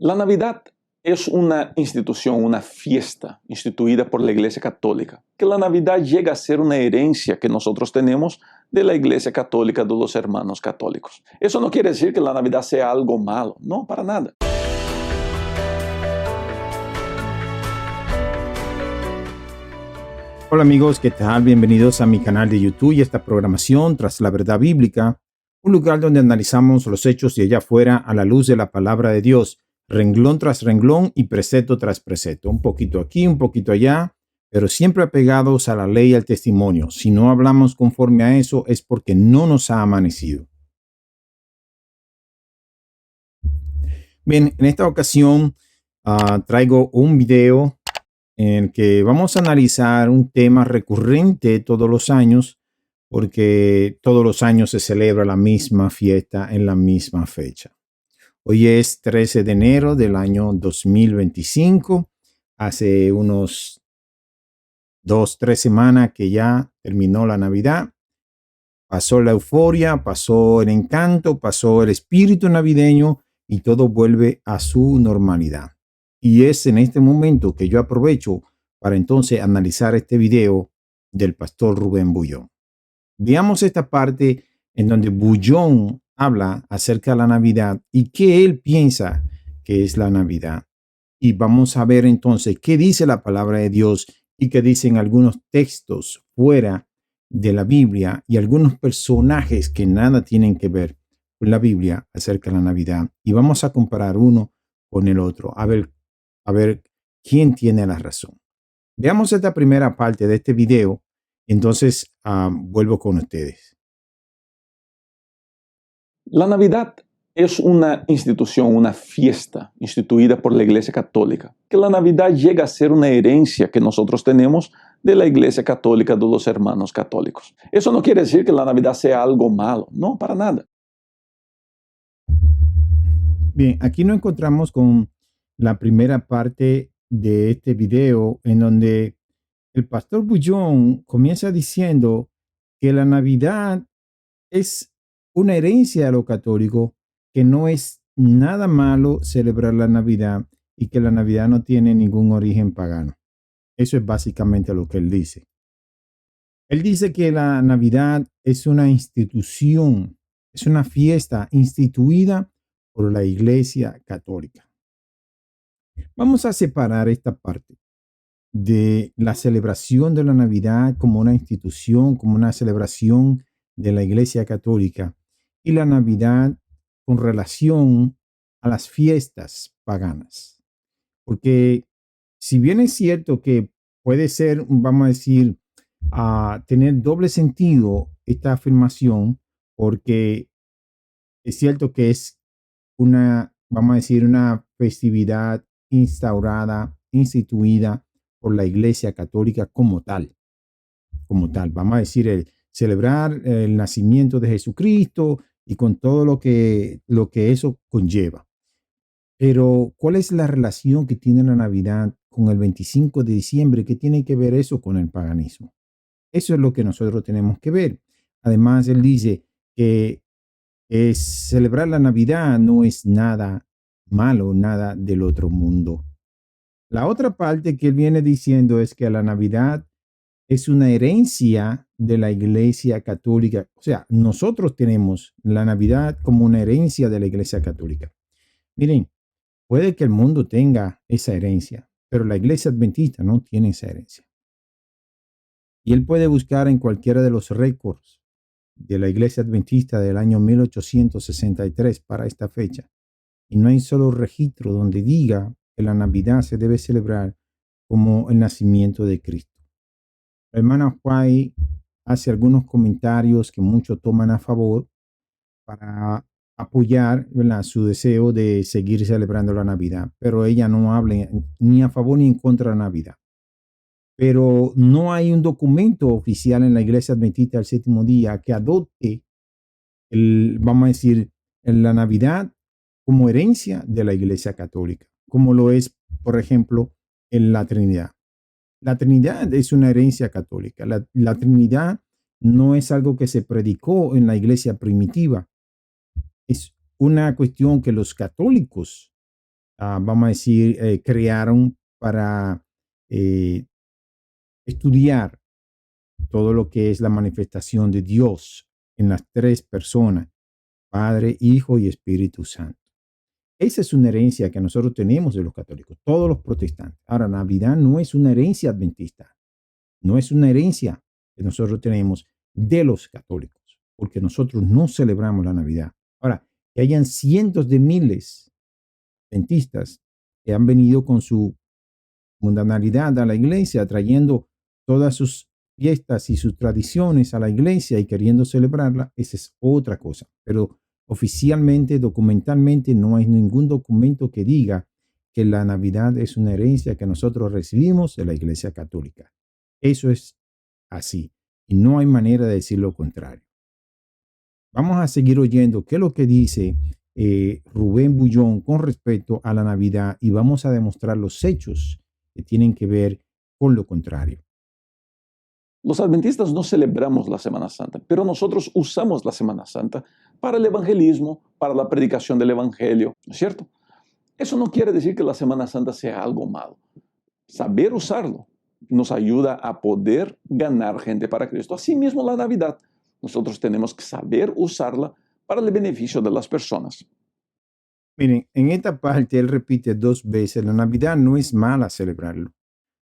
La Navidad es una institución, una fiesta instituida por la Iglesia Católica, que la Navidad llega a ser una herencia que nosotros tenemos de la Iglesia Católica, de los hermanos católicos. Eso no quiere decir que la Navidad sea algo malo, no, para nada. Hola amigos, ¿qué tal? Bienvenidos a mi canal de YouTube y esta programación Tras la Verdad Bíblica, un lugar donde analizamos los hechos de allá afuera a la luz de la palabra de Dios, renglón tras renglón y precepto tras precepto, un poquito aquí, un poquito allá, pero siempre apegados a la ley y al testimonio. Si no hablamos conforme a eso es porque no nos ha amanecido. Bien, en esta ocasión traigo un video en el que vamos a analizar un tema recurrente todos los años, porque todos los años se celebra la misma fiesta en la misma fecha. Hoy es 13 de enero del año 2025. Hace unos 2-3 semanas que ya terminó la Navidad. Pasó la euforia, pasó el encanto, pasó el espíritu navideño y todo vuelve a su normalidad. Y es en este momento que yo aprovecho para entonces analizar este video del pastor Rubén Bullón. Veamos esta parte en donde Bullón habla acerca de la Navidad y qué él piensa que es la Navidad. Y vamos a ver entonces qué dice la palabra de Dios y qué dicen algunos textos fuera de la Biblia y algunos personajes que nada tienen que ver con la Biblia acerca de la Navidad. Y vamos a comparar uno con el otro, a ver quién tiene la razón. Veamos esta primera parte de este video. Entonces, vuelvo con ustedes. La Navidad es una institución, una fiesta instituida por la Iglesia Católica, que la Navidad llega a ser una herencia que nosotros tenemos de la Iglesia Católica, de los hermanos católicos. Eso no quiere decir que la Navidad sea algo malo, no, para nada. Bien, aquí nos encontramos con la primera parte de este video en donde el pastor Bullón comienza diciendo que la Navidad es una herencia a lo católico, que no es nada malo celebrar la Navidad y que la Navidad no tiene ningún origen pagano. Eso es básicamente lo que él dice. Él dice que la Navidad es una institución, es una fiesta instituida por la Iglesia Católica. Vamos a separar esta parte de la celebración de la Navidad como una institución, como una celebración de la Iglesia Católica y la Navidad con relación a las fiestas paganas. Porque si bien es cierto que puede ser, vamos a decir, tener doble sentido esta afirmación, porque es cierto que es una, vamos a decir, una festividad instaurada, instituida por la Iglesia Católica como tal. Vamos a decir, el celebrar el nacimiento de Jesucristo y con todo lo que eso conlleva. Pero, ¿cuál es la relación que tiene la Navidad con el 25 de diciembre? ¿Qué tiene que ver eso con el paganismo? Eso es lo que nosotros tenemos que ver. Además, él dice que celebrar la Navidad no es nada malo, nada del otro mundo. La otra parte que él viene diciendo es que la Navidad es una herencia de la Iglesia Católica. O sea, nosotros tenemos la Navidad como una herencia de la Iglesia Católica. Miren, puede que el mundo tenga esa herencia, pero la Iglesia Adventista no tiene esa herencia. Y él puede buscar en cualquiera de los récords de la Iglesia Adventista del año 1863 para esta fecha. Y no hay solo registro donde diga que la Navidad se debe celebrar como el nacimiento de Cristo. La hermana White hace algunos comentarios que muchos toman a favor para apoyar, ¿verdad?, su deseo de seguir celebrando la Navidad, pero ella no habla ni a favor ni en contra de la Navidad. Pero no hay un documento oficial en la Iglesia Adventista del Séptimo Día que adopte, vamos a decir, la Navidad como herencia de la Iglesia Católica, como lo es, por ejemplo, en la Trinidad. La Trinidad es una herencia católica. La Trinidad no es algo que se predicó en la iglesia primitiva. Es una cuestión que los católicos vamos a decir, crearon para eh, estudiar todo lo que es la manifestación de Dios en las tres personas, Padre, Hijo y Espíritu Santo. Esa es una herencia que nosotros tenemos de los católicos, todos los protestantes. Ahora, Navidad no es una herencia adventista, no es una herencia que nosotros tenemos de los católicos, porque nosotros no celebramos la Navidad. Ahora, que hayan cientos de miles de adventistas que han venido con su mundanalidad a la iglesia, trayendo todas sus fiestas y sus tradiciones a la iglesia y queriendo celebrarla, esa es otra cosa. Pero oficialmente, documentalmente, no hay ningún documento que diga que la Navidad es una herencia que nosotros recibimos de la Iglesia Católica. Eso es así y no hay manera de decir lo contrario. Vamos a seguir oyendo qué es lo que dice Rubén Bullón con respecto a la Navidad y vamos a demostrar los hechos que tienen que ver con lo contrario. Los adventistas no celebramos la Semana Santa, pero nosotros usamos la Semana Santa para el evangelismo, para la predicación del evangelio, ¿no es cierto? Eso no quiere decir que la Semana Santa sea algo malo. Saber usarlo nos ayuda a poder ganar gente para Cristo. Asimismo, la Navidad, nosotros tenemos que saber usarla para el beneficio de las personas. Miren, en esta parte él repite 2 veces, la Navidad no es mala celebrarlo.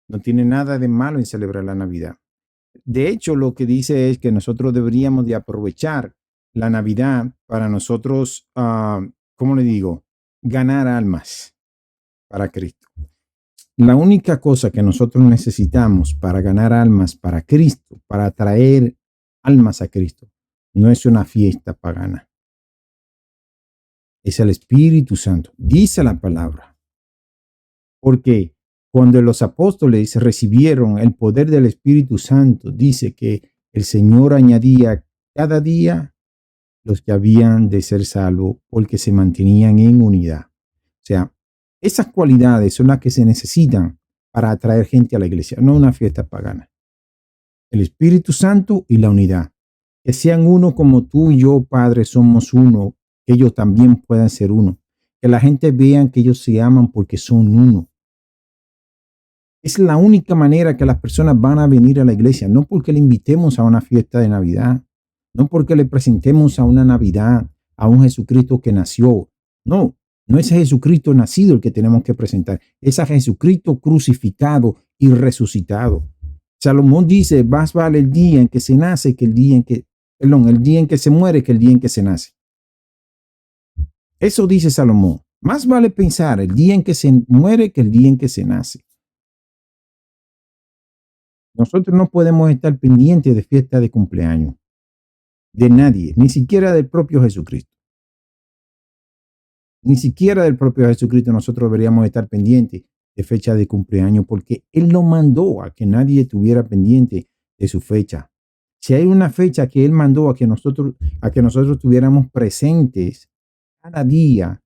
No tiene nada de malo en celebrar la Navidad. De hecho, lo que dice es que nosotros deberíamos de aprovechar la Navidad para nosotros, ¿cómo le digo? Ganar almas para Cristo. La única cosa que nosotros necesitamos para ganar almas para Cristo, para traer almas a Cristo, no es una fiesta pagana. Es el Espíritu Santo. Dice la palabra. Porque cuando los apóstoles recibieron el poder del Espíritu Santo, dice que el Señor añadía cada día los que habían de ser salvos porque se mantenían en unidad. O sea, esas cualidades son las que se necesitan para atraer gente a la iglesia, no una fiesta pagana. El Espíritu Santo y la unidad. Que sean uno como tú y yo, Padre, somos uno, que ellos también puedan ser uno. Que la gente vea que ellos se aman porque son uno. Es la única manera que las personas van a venir a la iglesia, no porque le invitemos a una fiesta de Navidad, no porque le presentemos a una Navidad, a un Jesucristo que nació. No, no es a Jesucristo nacido el que tenemos que presentar, es a Jesucristo crucificado y resucitado. Salomón dice, más vale el día en que se nace que el día en que se muere que el día en que se nace. Eso dice Salomón. Más vale pensar el día en que se muere que el día en que se nace. Nosotros no podemos estar pendientes de fiesta de cumpleaños, de nadie, ni siquiera del propio Jesucristo. Ni siquiera del propio Jesucristo nosotros deberíamos estar pendientes de fecha de cumpleaños porque Él no mandó a que nadie estuviera pendiente de su fecha. Si hay una fecha que Él mandó a que nosotros estuviéramos presentes cada día,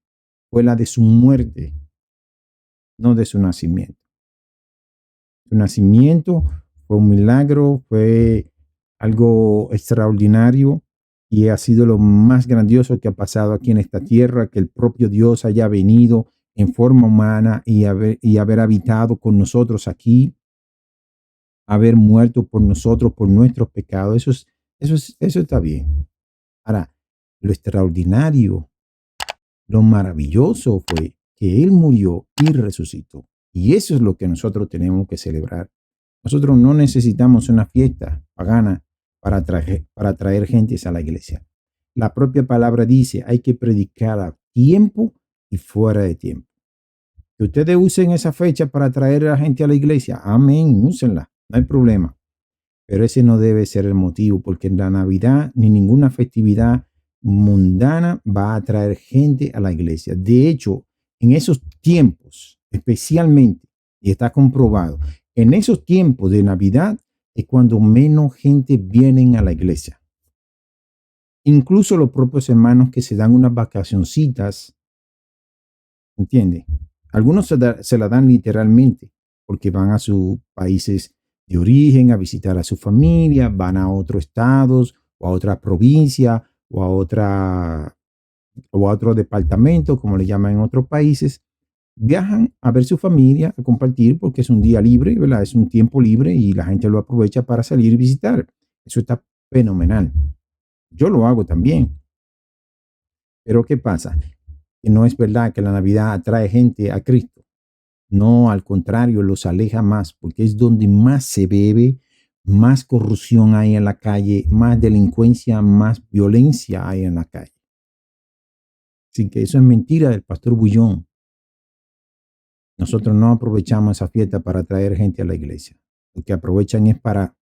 fue la de su muerte, no de su nacimiento. Su nacimiento fue un milagro, fue algo extraordinario y ha sido lo más grandioso que ha pasado aquí en esta tierra, que el propio Dios haya venido en forma humana y haber habitado con nosotros aquí, haber muerto por nosotros, por nuestros pecados. Eso está bien. Ahora, lo extraordinario, lo maravilloso fue que Él murió y resucitó. Y eso es lo que nosotros tenemos que celebrar. Nosotros no necesitamos una fiesta pagana para traer gentes a la iglesia. La propia palabra dice, hay que predicar a tiempo y fuera de tiempo. Que ustedes usen esa fecha para traer a la gente a la iglesia, amén, úsenla, no hay problema. Pero ese no debe ser el motivo, porque en la Navidad ni ninguna festividad mundana va a traer gente a la iglesia. De hecho, en esos tiempos, especialmente, y está comprobado, en esos tiempos de Navidad es cuando menos gente viene a la iglesia. Incluso los propios hermanos que se dan unas vacacioncitas, ¿entiende? Algunos se la dan literalmente porque van a sus países de origen a visitar a su familia, van a otros estados o a otra provincia o a otro departamento, como le llaman en otros países, viajan a ver su familia, a compartir, porque es un día libre, ¿verdad? Es un tiempo libre y la gente lo aprovecha para salir y visitar. Eso está fenomenal. Yo lo hago también. Pero ¿qué pasa? Que no es verdad que la Navidad atrae gente a Cristo. No, al contrario, los aleja más, porque es donde más se bebe, más corrupción hay en la calle, más delincuencia, más violencia hay en la calle. Así que eso es mentira del pastor Bullón. Nosotros no aprovechamos esa fiesta para traer gente a la iglesia. Lo que aprovechan es para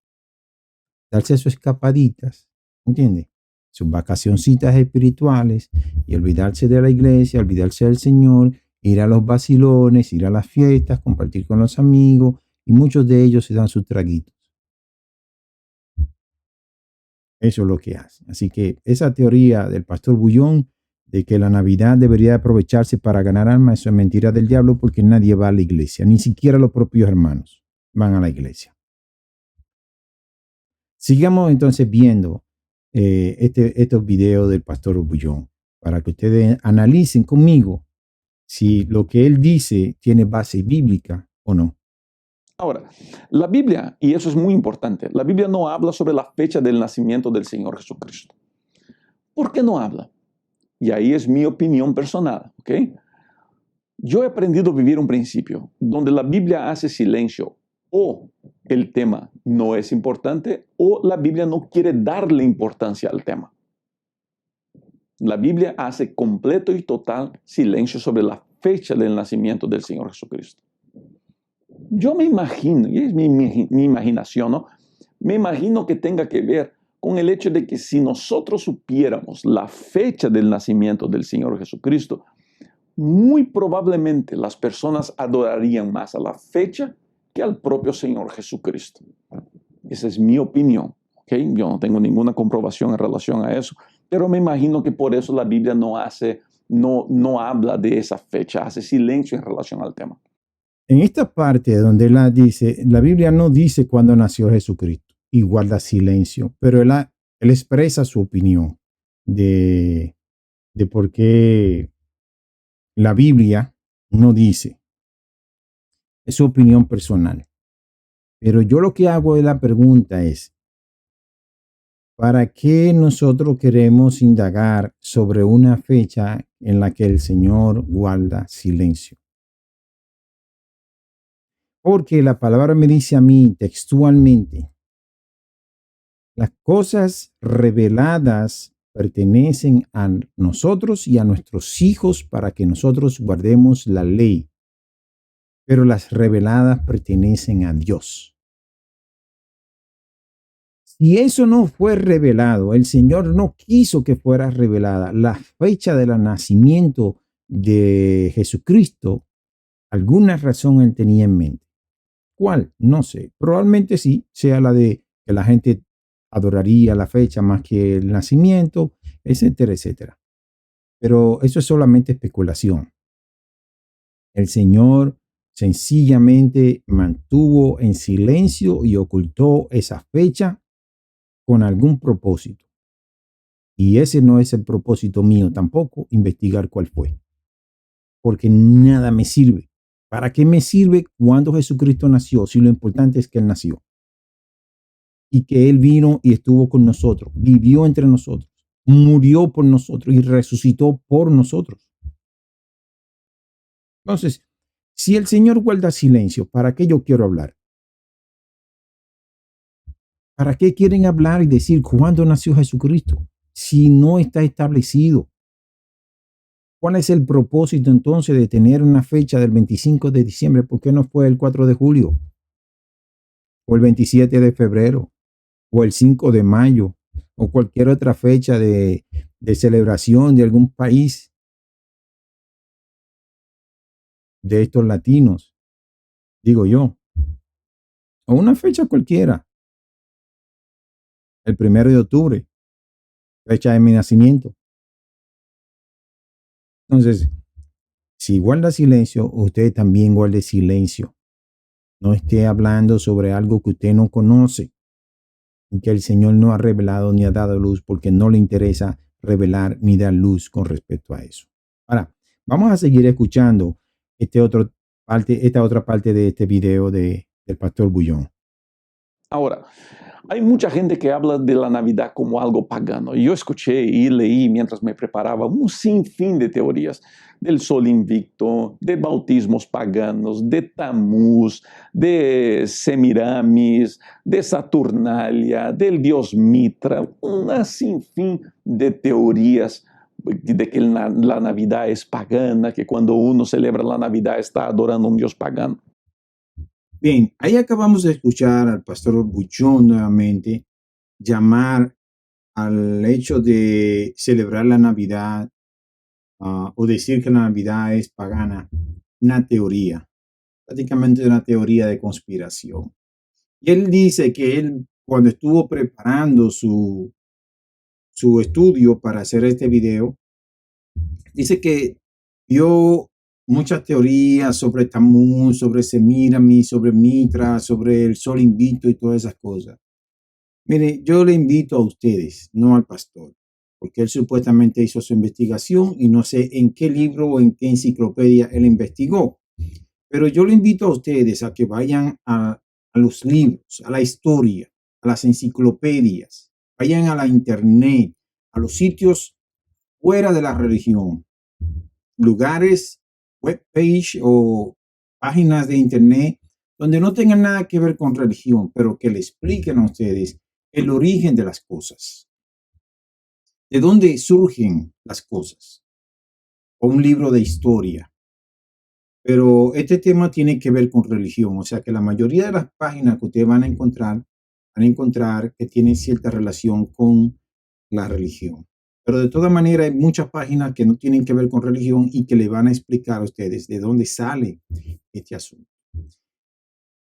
darse sus escapaditas, ¿entiendes? Sus vacacioncitas espirituales y olvidarse de la iglesia, olvidarse del Señor, ir a los vacilones, ir a las fiestas, compartir con los amigos y muchos de ellos se dan sus traguitos. Eso es lo que hacen. Así que esa teoría del pastor Bullón de que la Navidad debería aprovecharse para ganar almas, eso es mentira del diablo porque nadie va a la iglesia, ni siquiera los propios hermanos van a la iglesia. Sigamos entonces viendo estos videos del pastor Bullón para que ustedes analicen conmigo si lo que él dice tiene base bíblica o no. Ahora, la Biblia, y eso es muy importante, la Biblia no habla sobre la fecha del nacimiento del Señor Jesucristo. ¿Por qué no habla? Y ahí es mi opinión personal, ¿ok? Yo he aprendido a vivir un principio donde la Biblia hace silencio. O el tema no es importante o la Biblia no quiere darle importancia al tema. La Biblia hace completo y total silencio sobre la fecha del nacimiento del Señor Jesucristo. Yo me imagino, y es mi imaginación, ¿no? Me imagino que tenga que ver con el hecho de que si nosotros supiéramos la fecha del nacimiento del Señor Jesucristo, muy probablemente las personas adorarían más a la fecha que al propio Señor Jesucristo. Esa es mi opinión, ¿ok? Yo no tengo ninguna comprobación en relación a eso, pero me imagino que por eso la Biblia no habla de esa fecha, hace silencio en relación al tema. En esta parte donde la dice, la Biblia no dice cuándo nació Jesucristo y guarda silencio, pero él expresa su opinión de por qué la Biblia no dice. Es su opinión personal. Pero yo lo que hago de la pregunta es, ¿para qué nosotros queremos indagar sobre una fecha en la que el Señor guarda silencio? Porque la palabra me dice a mí textualmente, las cosas reveladas pertenecen a nosotros y a nuestros hijos para que nosotros guardemos la ley, pero las reveladas pertenecen a Dios. Si eso no fue revelado, el Señor no quiso que fuera revelada la fecha del nacimiento de Jesucristo, alguna razón él tenía en mente. ¿Cuál? No sé. Probablemente sí, sea la de que la gente adoraría la fecha más que el nacimiento, etcétera, etcétera. Pero eso es solamente especulación. El Señor sencillamente mantuvo en silencio y ocultó esa fecha con algún propósito. Y ese no es el propósito mío tampoco, investigar cuál fue. Porque nada me sirve. ¿Para qué me sirve cuando Jesucristo nació si lo importante es que Él nació? Y que Él vino y estuvo con nosotros, vivió entre nosotros, murió por nosotros y resucitó por nosotros. Entonces, si el Señor guarda silencio, ¿para qué yo quiero hablar? ¿Para qué quieren hablar y decir cuándo nació Jesucristo? Si no está establecido. ¿Cuál es el propósito entonces de tener una fecha del 25 de diciembre? ¿Por qué no fue el 4 de julio? ¿O el 27 de febrero? ¿O el 5 de mayo? ¿O cualquier otra fecha de celebración de algún país de estos latinos? Digo yo. O una fecha cualquiera. El 1 de octubre. Fecha de mi nacimiento. Entonces, si guarda silencio, usted también guarde silencio. No esté hablando sobre algo que usted no conoce y que el Señor no ha revelado ni ha dado luz porque no le interesa revelar ni dar luz con respecto a eso. Ahora, vamos a seguir escuchando esta otra parte de este video del pastor Bullón. Ahora, hay mucha gente que habla de la Navidad como algo pagano. Yo escuché y leí mientras me preparaba un sinfín de teorías del sol invicto, de bautismos paganos, de Tamuz, de Semiramis, de Saturnalia, del dios Mitra, un sinfín de teorías de que la Navidad es pagana, que cuando uno celebra la Navidad está adorando a un dios pagano. Bien, ahí acabamos de escuchar al pastor Bullón nuevamente llamar al hecho de celebrar la Navidad o decir que la Navidad es pagana, una teoría, prácticamente una teoría de conspiración. Y él dice que él, cuando estuvo preparando su estudio para hacer este video, dice que vio muchas teorías sobre Tamuz, sobre Semiramis, sobre Mitra, sobre el sol invicto y todas esas cosas. Mire, yo le invito a ustedes, no al pastor, porque él supuestamente hizo su investigación y no sé en qué libro o en qué enciclopedia él investigó. Pero yo le invito a ustedes a que vayan a los libros, a la historia, a las enciclopedias, vayan a la internet, a los sitios fuera de la religión, lugares, webpage o páginas de internet donde no tengan nada que ver con religión, pero que le expliquen a ustedes el origen de las cosas, de dónde surgen las cosas, o un libro de historia. Pero este tema tiene que ver con religión, o sea que la mayoría de las páginas que ustedes van a encontrar que tienen cierta relación con la religión. Pero de todas maneras hay muchas páginas que no tienen que ver con religión y que le van a explicar a ustedes de dónde sale este asunto.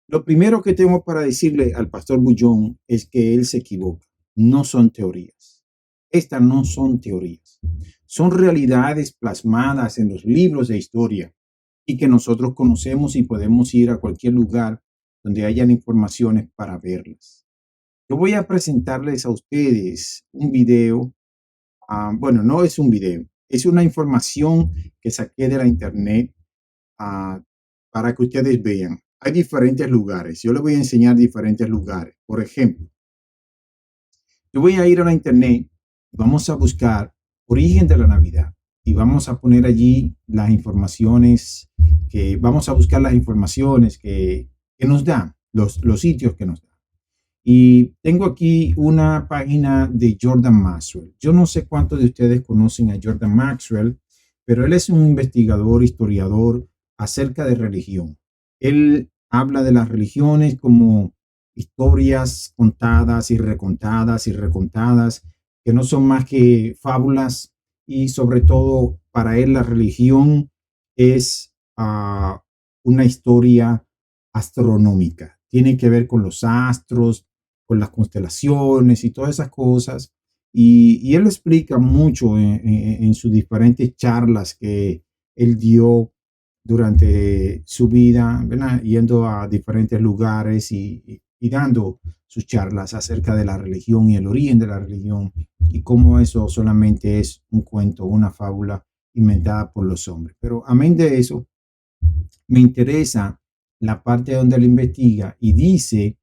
Lo primero que tengo para decirle al pastor Bullón es que él se equivoca. No son teorías. Estas no son teorías. Son realidades plasmadas en los libros de historia y que nosotros conocemos y podemos ir a cualquier lugar donde hayan informaciones para verlas. Yo voy a presentarles a ustedes un video. Bueno, no es un video, es una información que saqué de la internet para que ustedes vean. Hay diferentes lugares. Yo les voy a enseñar diferentes lugares. Por ejemplo, yo voy a ir a la internet y vamos a buscar origen de la Navidad y vamos a poner allí las informaciones vamos a buscar las informaciones que nos dan, los sitios que nos dan. Y tengo aquí una página de Jordan Maxwell. Yo no sé cuántos de ustedes conocen a Jordan Maxwell, pero él es un investigador, historiador acerca de religión. Él habla de las religiones como historias contadas y recontadas, que no son más que fábulas, y sobre todo para él la religión es una historia astronómica. Tiene que ver con los astros, con las constelaciones y todas esas cosas. Y él lo explica mucho en sus diferentes charlas que él dio durante su vida, ¿verdad? Yendo a diferentes lugares y dando sus charlas acerca de la religión y el origen de la religión y cómo eso solamente es un cuento, una fábula inventada por los hombres. Pero amén de eso, me interesa la parte donde él investiga y dice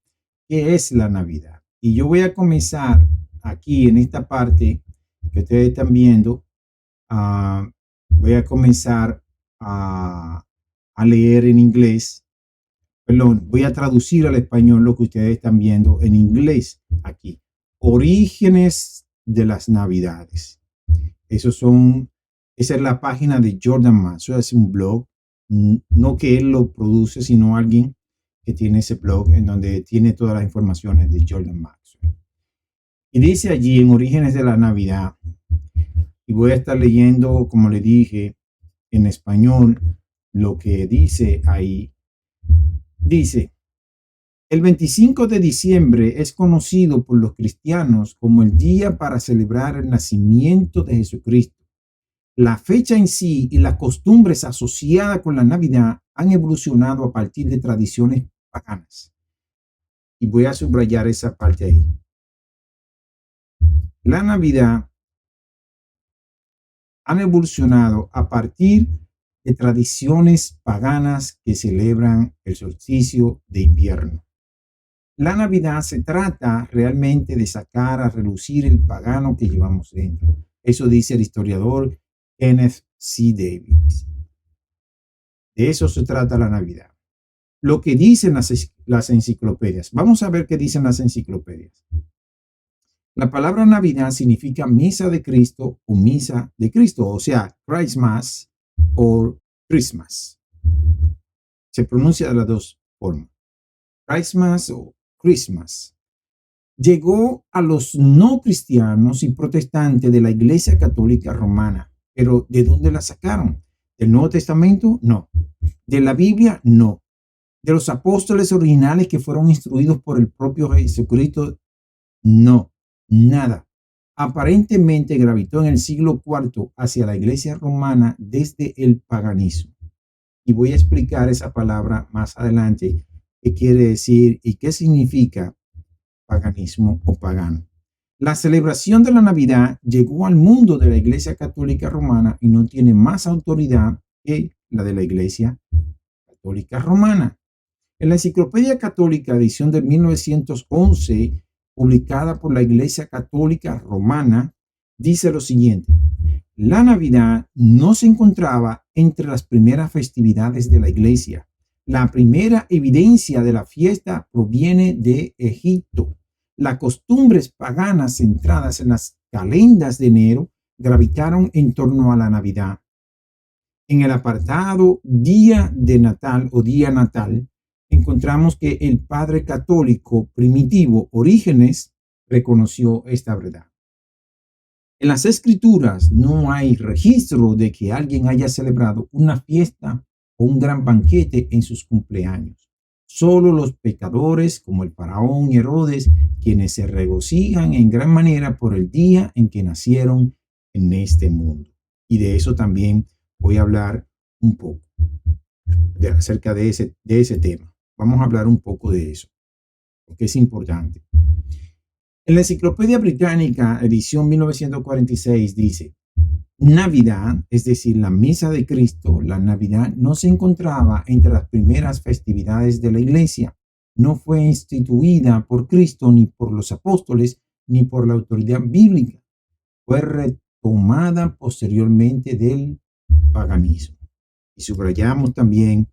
qué es la Navidad. Y yo voy a comenzar aquí en esta parte que ustedes están viendo. Voy a comenzar a leer en inglés. Perdón, voy a traducir al español lo que ustedes están viendo en inglés aquí. Orígenes de las Navidades. Esa es la página de Jordan Maxwell, es un blog. No que él lo produce, sino alguien que tiene ese blog en donde tiene todas las informaciones de Jordan Maxwell. Y dice allí en Orígenes de la Navidad, y voy a estar leyendo, como le dije, en español, lo que dice ahí. Dice, el 25 de diciembre es conocido por los cristianos como el día para celebrar el nacimiento de Jesucristo. La fecha en sí y las costumbres asociadas con la Navidad han evolucionado a partir de tradiciones paganas. Y voy a subrayar esa parte ahí. La Navidad han evolucionado a partir de tradiciones paganas que celebran el solsticio de invierno. La Navidad se trata realmente de sacar a relucir el pagano que llevamos dentro. Eso dice el historiador Kenneth C. Davis. De eso se trata la Navidad. Lo que dicen las enciclopedias. Vamos a ver qué dicen las enciclopedias. La palabra Navidad significa misa de Cristo o misa de Cristo, o sea, Christmas o Christmas. Se pronuncia de las dos formas. Christmas o Christmas. Llegó a los no cristianos y protestantes de la Iglesia Católica Romana. Pero ¿de dónde la sacaron? ¿Del Nuevo Testamento? No. ¿De la Biblia? No. ¿De los apóstoles originales que fueron instruidos por el propio Jesucristo? No. Nada. Aparentemente gravitó en el siglo IV hacia la Iglesia Romana desde el paganismo. Y voy a explicar esa palabra más adelante, qué quiere decir y qué significa paganismo o pagano. La celebración de la Navidad llegó al mundo de la Iglesia Católica Romana y no tiene más autoridad que la de la Iglesia Católica Romana. En la Enciclopedia Católica, edición de 1911, publicada por la Iglesia Católica Romana, dice lo siguiente: la Navidad no se encontraba entre las primeras festividades de la Iglesia. La primera evidencia de la fiesta proviene de Egipto. Las costumbres paganas centradas en las calendas de enero gravitaron en torno a la Navidad. En el apartado Día de Natal o Día Natal, encontramos que el padre católico primitivo Orígenes reconoció esta verdad. En las escrituras no hay registro de que alguien haya celebrado una fiesta o un gran banquete en sus cumpleaños. Solo los pecadores como el faraón y Herodes, quienes se regocijan en gran manera por el día en que nacieron en este mundo. Y de eso también voy a hablar un poco acerca de ese tema. Vamos a hablar un poco de eso, porque es importante. En la Enciclopedia Británica, edición 1946, dice: Navidad, es decir, la misa de Cristo, la Navidad no se encontraba entre las primeras festividades de la Iglesia. No fue instituida por Cristo, ni por los apóstoles, ni por la autoridad bíblica. Fue retomada posteriormente del paganismo. Y subrayamos también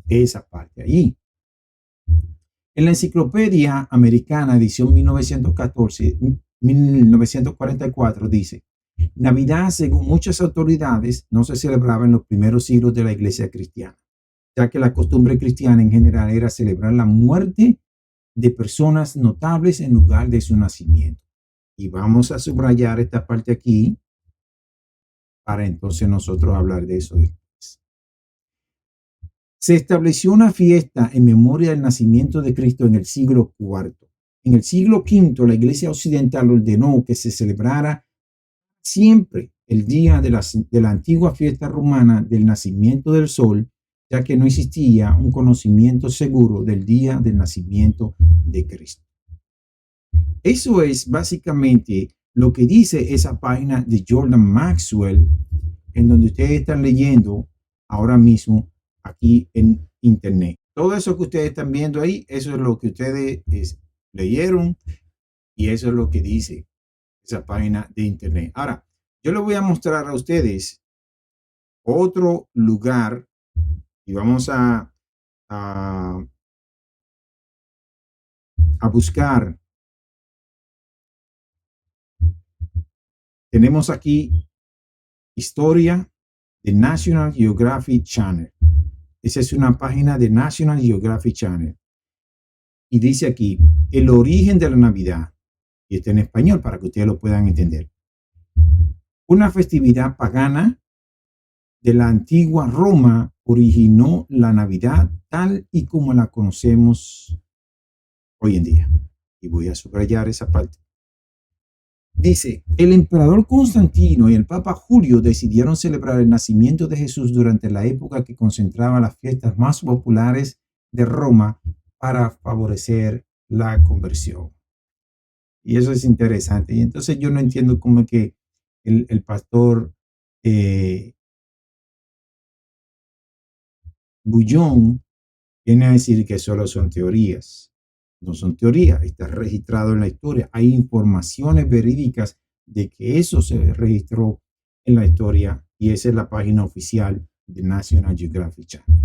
esa parte ahí. En la Enciclopedia Americana, edición 1944, dice: Navidad, según muchas autoridades, no se celebraba en los primeros siglos de la Iglesia cristiana, ya que la costumbre cristiana en general era celebrar la muerte de personas notables en lugar de su nacimiento. Y vamos a subrayar esta parte aquí para entonces nosotros hablar de eso después. Se estableció una fiesta en memoria del nacimiento de Cristo en el siglo IV. En el siglo V, la Iglesia Occidental ordenó que se celebrara siempre el día de la antigua fiesta romana del nacimiento del sol, ya que no existía un conocimiento seguro del día del nacimiento de Cristo. Eso es básicamente lo que dice esa página de Jordan Maxwell, en donde ustedes están leyendo ahora mismo aquí en internet. Todo eso que ustedes están viendo ahí, eso es lo que ustedes leyeron y eso es lo que dice esa página de internet. Ahora, yo les voy a mostrar a ustedes otro lugar y vamos a buscar. Tenemos aquí historia de National Geographic Channel. Esa es una página de National Geographic Channel. Y dice aquí, el origen de la Navidad. Y está en español para que ustedes lo puedan entender. Una festividad pagana de la antigua Roma originó la Navidad tal y como la conocemos hoy en día. Y voy a subrayar esa parte. Dice, el emperador Constantino y el Papa Julio decidieron celebrar el nacimiento de Jesús durante la época que concentraba las fiestas más populares de Roma para favorecer la conversión. Y eso es interesante. Y entonces yo no entiendo cómo es que el pastor Bouillon viene a decir que solo son teorías. No son teorías, está registrado en la historia. Hay informaciones verídicas de que eso se registró en la historia y esa es la página oficial de National Geographic Channel.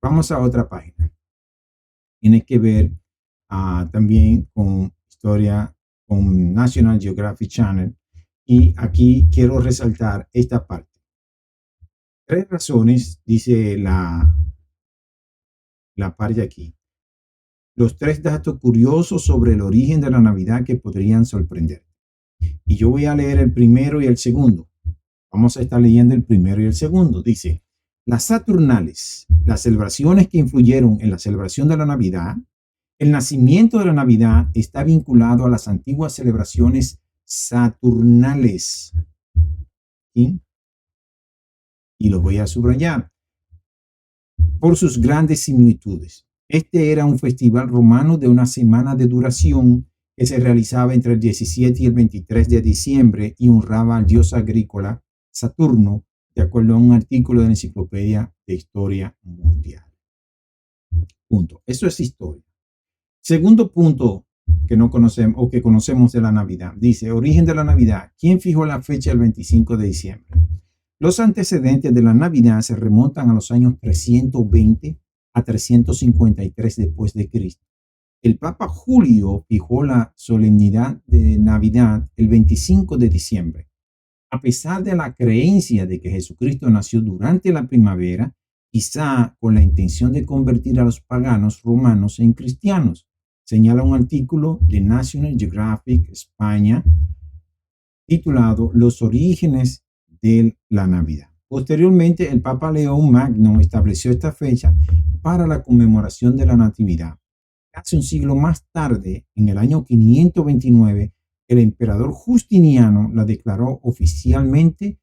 Vamos a otra página. Tiene que ver también con historia, con National Geographic Channel. Y aquí quiero resaltar esta parte. 3 razones, dice la parte aquí. Los 3 datos curiosos sobre el origen de la Navidad que podrían sorprender. Y yo voy a leer el primero y el segundo. Vamos a estar leyendo el primero y el segundo. Dice, las Saturnales, las celebraciones que influyeron en la celebración de la Navidad, el nacimiento de la Navidad está vinculado a las antiguas celebraciones saturnales. ¿Sí? Y lo voy a subrayar por sus grandes similitudes. Este era un festival romano de una semana de duración que se realizaba entre el 17 y el 23 de diciembre y honraba al dios agrícola Saturno, de acuerdo a un artículo de la Enciclopedia de Historia Mundial. Punto. Eso es historia. Segundo punto que no conocemos o que conocemos de la Navidad. Dice, origen de la Navidad. ¿Quién fijó la fecha del 25 de diciembre? Los antecedentes de la Navidad se remontan a los años 320 a 353 después de Cristo. El Papa Julio fijó la solemnidad de Navidad el 25 de diciembre. A pesar de la creencia de que Jesucristo nació durante la primavera, quizá con la intención de convertir a los paganos romanos en cristianos, señala un artículo de National Geographic España titulado Los orígenes de la Navidad. Posteriormente, el Papa León Magno estableció esta fecha para la conmemoración de la Natividad. Casi un siglo más tarde, en el año 529, el emperador Justiniano la declaró oficialmente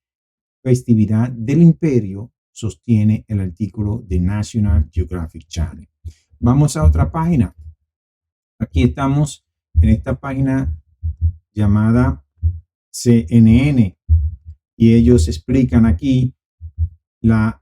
festividad del imperio, sostiene el artículo de National Geographic Channel. Vamos a otra página. Aquí estamos en esta página llamada CNN y ellos explican aquí la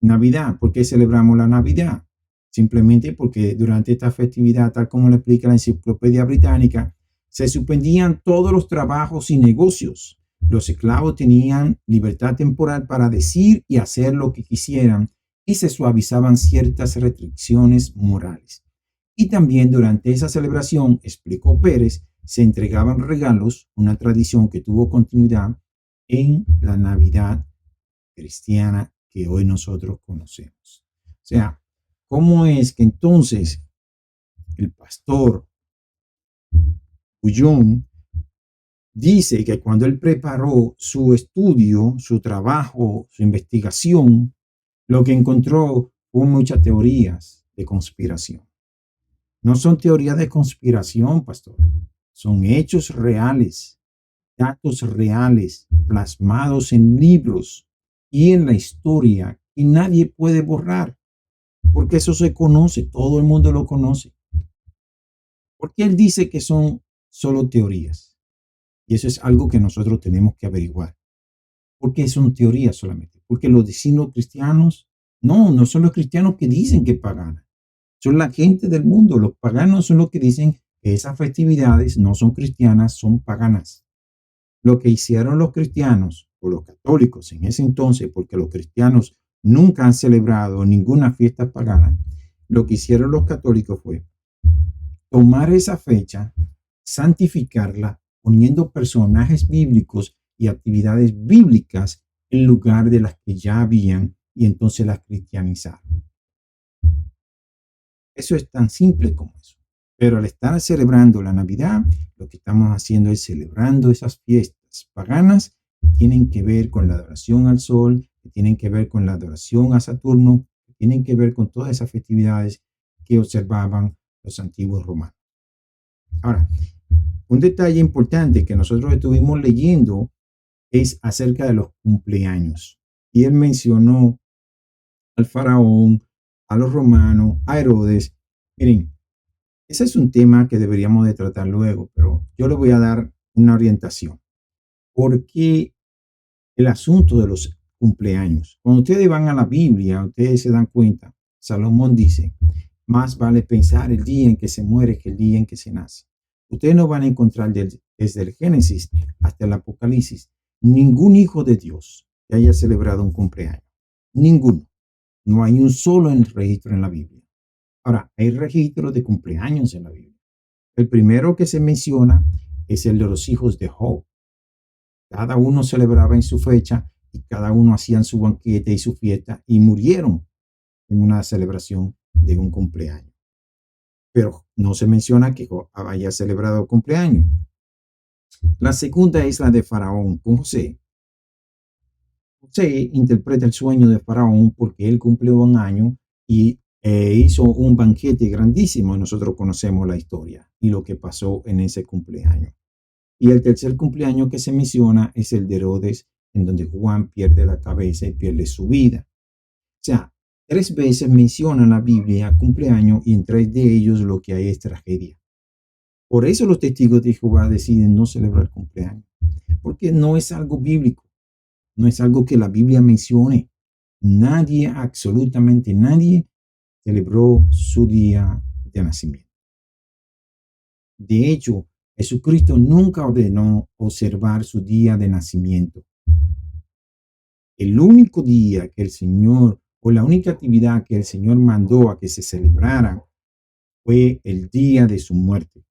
Navidad. ¿Por qué celebramos la Navidad? Simplemente porque durante esta festividad, tal como lo explica la Enciclopedia Británica, se suspendían todos los trabajos y negocios. Los esclavos tenían libertad temporal para decir y hacer lo que quisieran y se suavizaban ciertas restricciones morales. Y también durante esa celebración, explicó Pérez, se entregaban regalos, una tradición que tuvo continuidad en la Navidad cristiana que hoy nosotros conocemos. O sea, ¿cómo es que entonces el pastor Bouillon dice que cuando él preparó su estudio, su trabajo, su investigación, lo que encontró fue muchas teorías de conspiración? No son teorías de conspiración, pastor. Son hechos reales, datos reales, plasmados en libros y en la historia que nadie puede borrar, porque eso se conoce, todo el mundo lo conoce. Porque él dice que son solo teorías. Y eso es algo que nosotros tenemos que averiguar. ¿Por qué son teorías solamente? Porque los signos cristianos, no son los cristianos que dicen que es pagana. Son la gente del mundo. Los paganos son los que dicen que esas festividades no son cristianas, son paganas. Lo que hicieron los cristianos o los católicos en ese entonces, porque los cristianos nunca han celebrado ninguna fiesta pagana, lo que hicieron los católicos fue tomar esa fecha, santificarla, poniendo personajes bíblicos y actividades bíblicas en lugar de las que ya habían y entonces las cristianizaron. Eso es tan simple como eso. Pero al estar celebrando la Navidad, lo que estamos haciendo es celebrando esas fiestas paganas que tienen que ver con la adoración al sol, que tienen que ver con la adoración a Saturno, que tienen que ver con todas esas festividades que observaban los antiguos romanos. Ahora, un detalle importante que nosotros estuvimos leyendo es acerca de los cumpleaños. Y él mencionó al faraón, a los romanos, a Herodes. Miren, ese es un tema que deberíamos de tratar luego, pero yo le voy a dar una orientación. Porque el asunto de los cumpleaños. Cuando ustedes van a la Biblia, ustedes se dan cuenta, Salomón dice, más vale pensar el día en que se muere que el día en que se nace. Ustedes no van a encontrar desde el Génesis hasta el Apocalipsis ningún hijo de Dios que haya celebrado un cumpleaños. Ninguno. No hay un solo en el registro en la Biblia. Ahora, hay registros de cumpleaños en la Biblia. El primero que se menciona es el de los hijos de Job. Cada uno celebraba en su fecha y cada uno hacían su banquete y su fiesta y murieron en una celebración de un cumpleaños. Pero no se menciona que Job haya celebrado cumpleaños. La segunda es la de Faraón con José. José interpreta el sueño de Faraón porque él cumplió un año y hizo un banquete grandísimo. Y nosotros conocemos la historia y lo que pasó en ese cumpleaños. Y el tercer cumpleaños que se menciona es el de Herodes, en donde Juan pierde la cabeza y pierde su vida. O sea, 3 veces menciona la Biblia cumpleaños y en 3 de ellos lo que hay es tragedia. Por eso los testigos de Jehová deciden no celebrar cumpleaños, porque no es algo bíblico, no es algo que la Biblia mencione. Nadie, absolutamente nadie, celebró su día de nacimiento. De hecho, Jesucristo nunca ordenó observar su día de nacimiento. El único día que el Señor, o la única actividad que el Señor mandó a que se celebrara, fue el día de su muerte,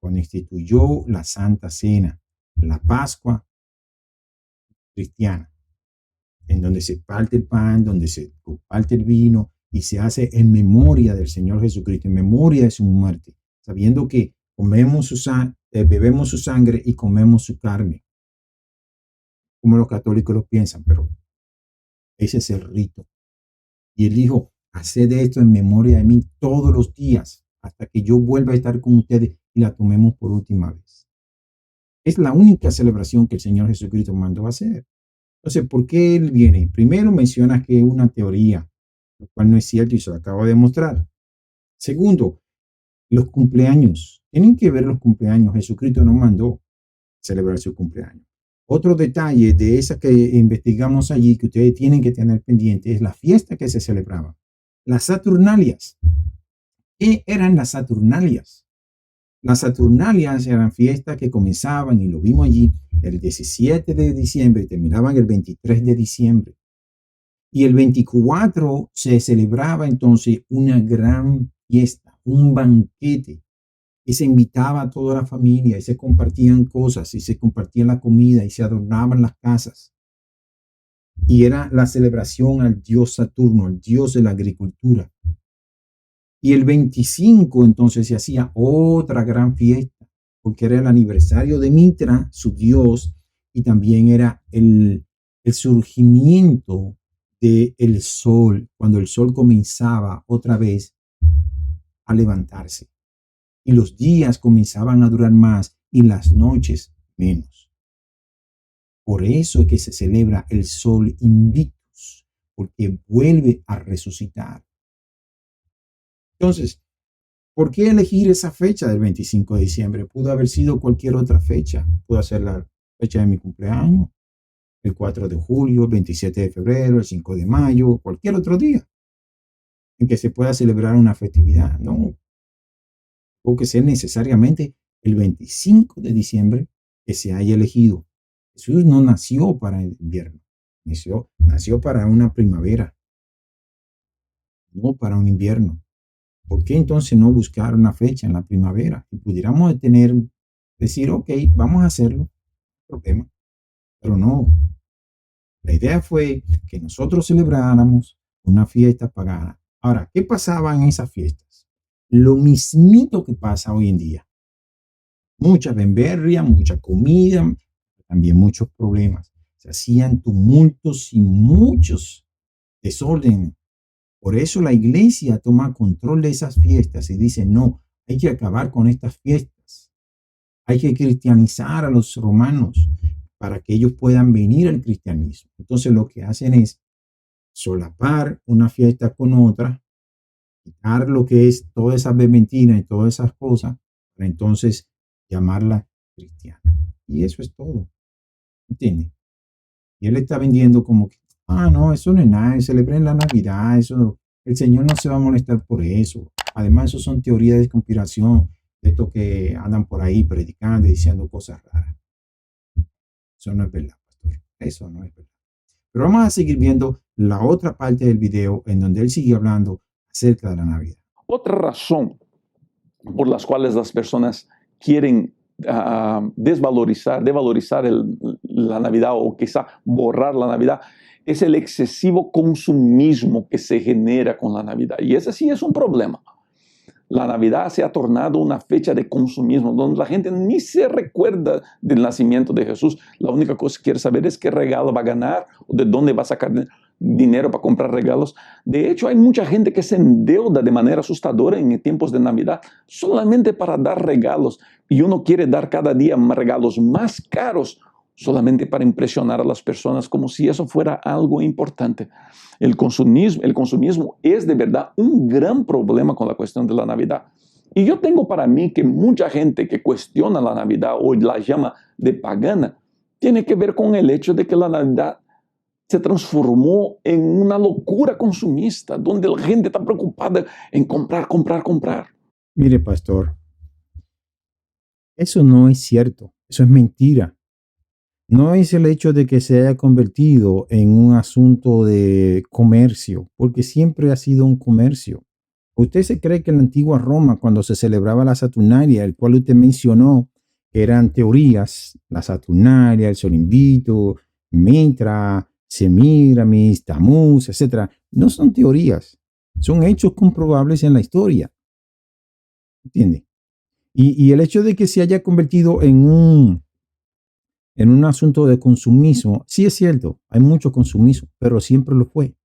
cuando instituyó la Santa Cena, la Pascua cristiana, en donde se parte el pan, donde se comparte el vino y se hace en memoria del Señor Jesucristo, en memoria de su muerte, sabiendo que bebemos su sangre y comemos su carne, como los católicos lo piensan, pero ese es el rito. Y él dijo, haced esto en memoria de mí todos los días, hasta que yo vuelva a estar con ustedes y la tomemos por última vez. Es la única celebración que el Señor Jesucristo mandó a hacer. Entonces, ¿por qué él viene? Primero menciona que es una teoría, lo cual no es cierto y se lo acabo de demostrar. Segundo, los cumpleaños. Tienen que ver los cumpleaños. Jesucristo no mandó celebrar su cumpleaños. Otro detalle de esa que investigamos allí que ustedes tienen que tener pendiente es la fiesta que se celebraba. Las Saturnalias. ¿Qué eran las Saturnalias? Las Saturnalias eran fiestas que comenzaban, y lo vimos allí, el 17 de diciembre y terminaban el 23 de diciembre. Y el 24 se celebraba entonces una gran fiesta, un banquete. Y se invitaba a toda la familia y se compartían cosas y se compartía la comida y se adornaban las casas. Y era la celebración al dios Saturno, al dios de la agricultura. Y el 25 entonces se hacía otra gran fiesta, porque era el aniversario de Mitra, su dios, y también era el surgimiento del sol, cuando el sol comenzaba otra vez a levantarse. Y los días comenzaban a durar más y las noches menos. Por eso es que se celebra el Sol Invictus, porque vuelve a resucitar. Entonces, ¿por qué elegir esa fecha del 25 de diciembre? Pudo haber sido cualquier otra fecha. Pudo ser la fecha de mi cumpleaños, el 4 de julio, el 27 de febrero, el 5 de mayo, cualquier otro día en que se pueda celebrar una festividad. No, o que sea necesariamente el 25 de diciembre que se haya elegido. Jesús no nació para el invierno, nació para una primavera, no para un invierno. ¿Por qué entonces no buscar una fecha en la primavera? Y pudiéramos decir, ok, vamos a hacerlo, no hay problema. Pero no, la idea fue que nosotros celebráramos una fiesta pagana. Ahora, ¿qué pasaba en esas fiestas? Lo mismito que pasa hoy en día. Mucha bemberria, mucha comida, también muchos problemas. Se hacían tumultos y muchos desórdenes. Por eso la iglesia toma control de esas fiestas y dice, no, hay que acabar con estas fiestas. Hay que cristianizar a los romanos para que ellos puedan venir al cristianismo. Entonces lo que hacen es solapar una fiesta con otra, quitar lo que es toda esa beventina y todas esas cosas, para entonces llamarla cristiana. Y eso es todo. ¿Entiendes? Y él está vendiendo como que, no, eso no es nada, celebren la Navidad, eso, el Señor no se va a molestar por eso. Además, eso son teorías de conspiración, de estos que andan por ahí predicando y diciendo cosas raras. Eso no es verdad, pastor. Eso no es verdad. Pero vamos a seguir viendo la otra parte del video en donde él sigue hablando acerca de la Navidad. Otra razón por las cuales las personas quieren devalorizar la Navidad o quizá borrar la Navidad es el excesivo consumismo que se genera con la Navidad. Y ese sí es un problema. La Navidad se ha tornado una fecha de consumismo donde la gente ni se recuerda del nacimiento de Jesús. La única cosa que quiere saber es qué regalo va a ganar o de dónde va a sacar dinero para comprar regalos. De hecho, hay mucha gente que se endeuda de manera asustadora en tiempos de Navidad solamente para dar regalos. Y uno quiere dar cada día regalos más caros solamente para impresionar a las personas como si eso fuera algo importante. El consumismo es de verdad un gran problema con la cuestión de la Navidad. Y yo tengo para mí que mucha gente que cuestiona la Navidad o la llama de pagana tiene que ver con el hecho de que la Navidad se transformó en una locura consumista, donde la gente está preocupada en comprar, comprar, comprar. Mire, pastor, eso no es cierto, eso es mentira. No es el hecho de que se haya convertido en un asunto de comercio, porque siempre ha sido un comercio. ¿Usted se cree que en la antigua Roma, cuando se celebraba la Saturnalia, el cual usted mencionó, que eran teorías, la Saturnalia, el Sol Invito, Mitra, Semiramis, Tamuz, etcétera, no son teorías, son hechos comprobables en la historia? ¿Entiende? Y el hecho de que se haya convertido en un asunto de consumismo, sí es cierto, hay mucho consumismo, pero siempre lo fue.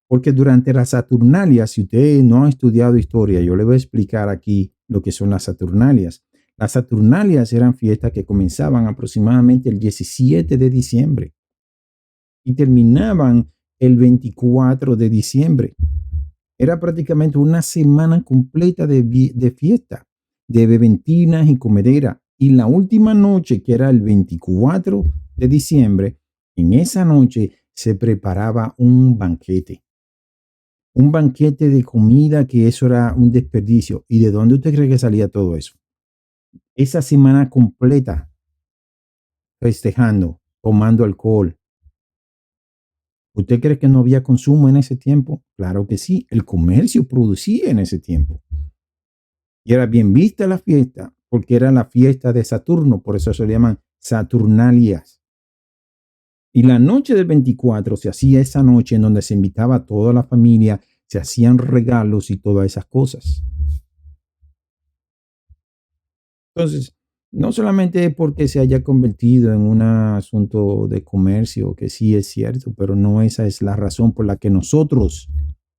Porque durante la Saturnalia, si usted no ha estudiado historia, yo le voy a explicar aquí lo que son las Saturnalias. Las Saturnalias eran fiestas que comenzaban aproximadamente el 17 de diciembre y terminaban el 24 de diciembre. Era prácticamente una semana completa de fiesta, de bebentinas y comedera. Y la última noche, que era el 24 de diciembre, en esa noche se preparaba un banquete. Un banquete de comida, que eso era un desperdicio. ¿Y de dónde usted cree que salía todo eso? Esa semana completa festejando, tomando alcohol. ¿Usted cree que no había consumo en ese tiempo? Claro que sí, el comercio producía en ese tiempo. Y era bien vista la fiesta, porque era la fiesta de Saturno, por eso se le llaman Saturnalias. Y la noche del 24 se hacía esa noche en donde se invitaba a toda la familia, se hacían regalos y todas esas cosas. Entonces, no solamente porque se haya convertido en un asunto de comercio, que sí es cierto, pero no esa es la razón por la que nosotros,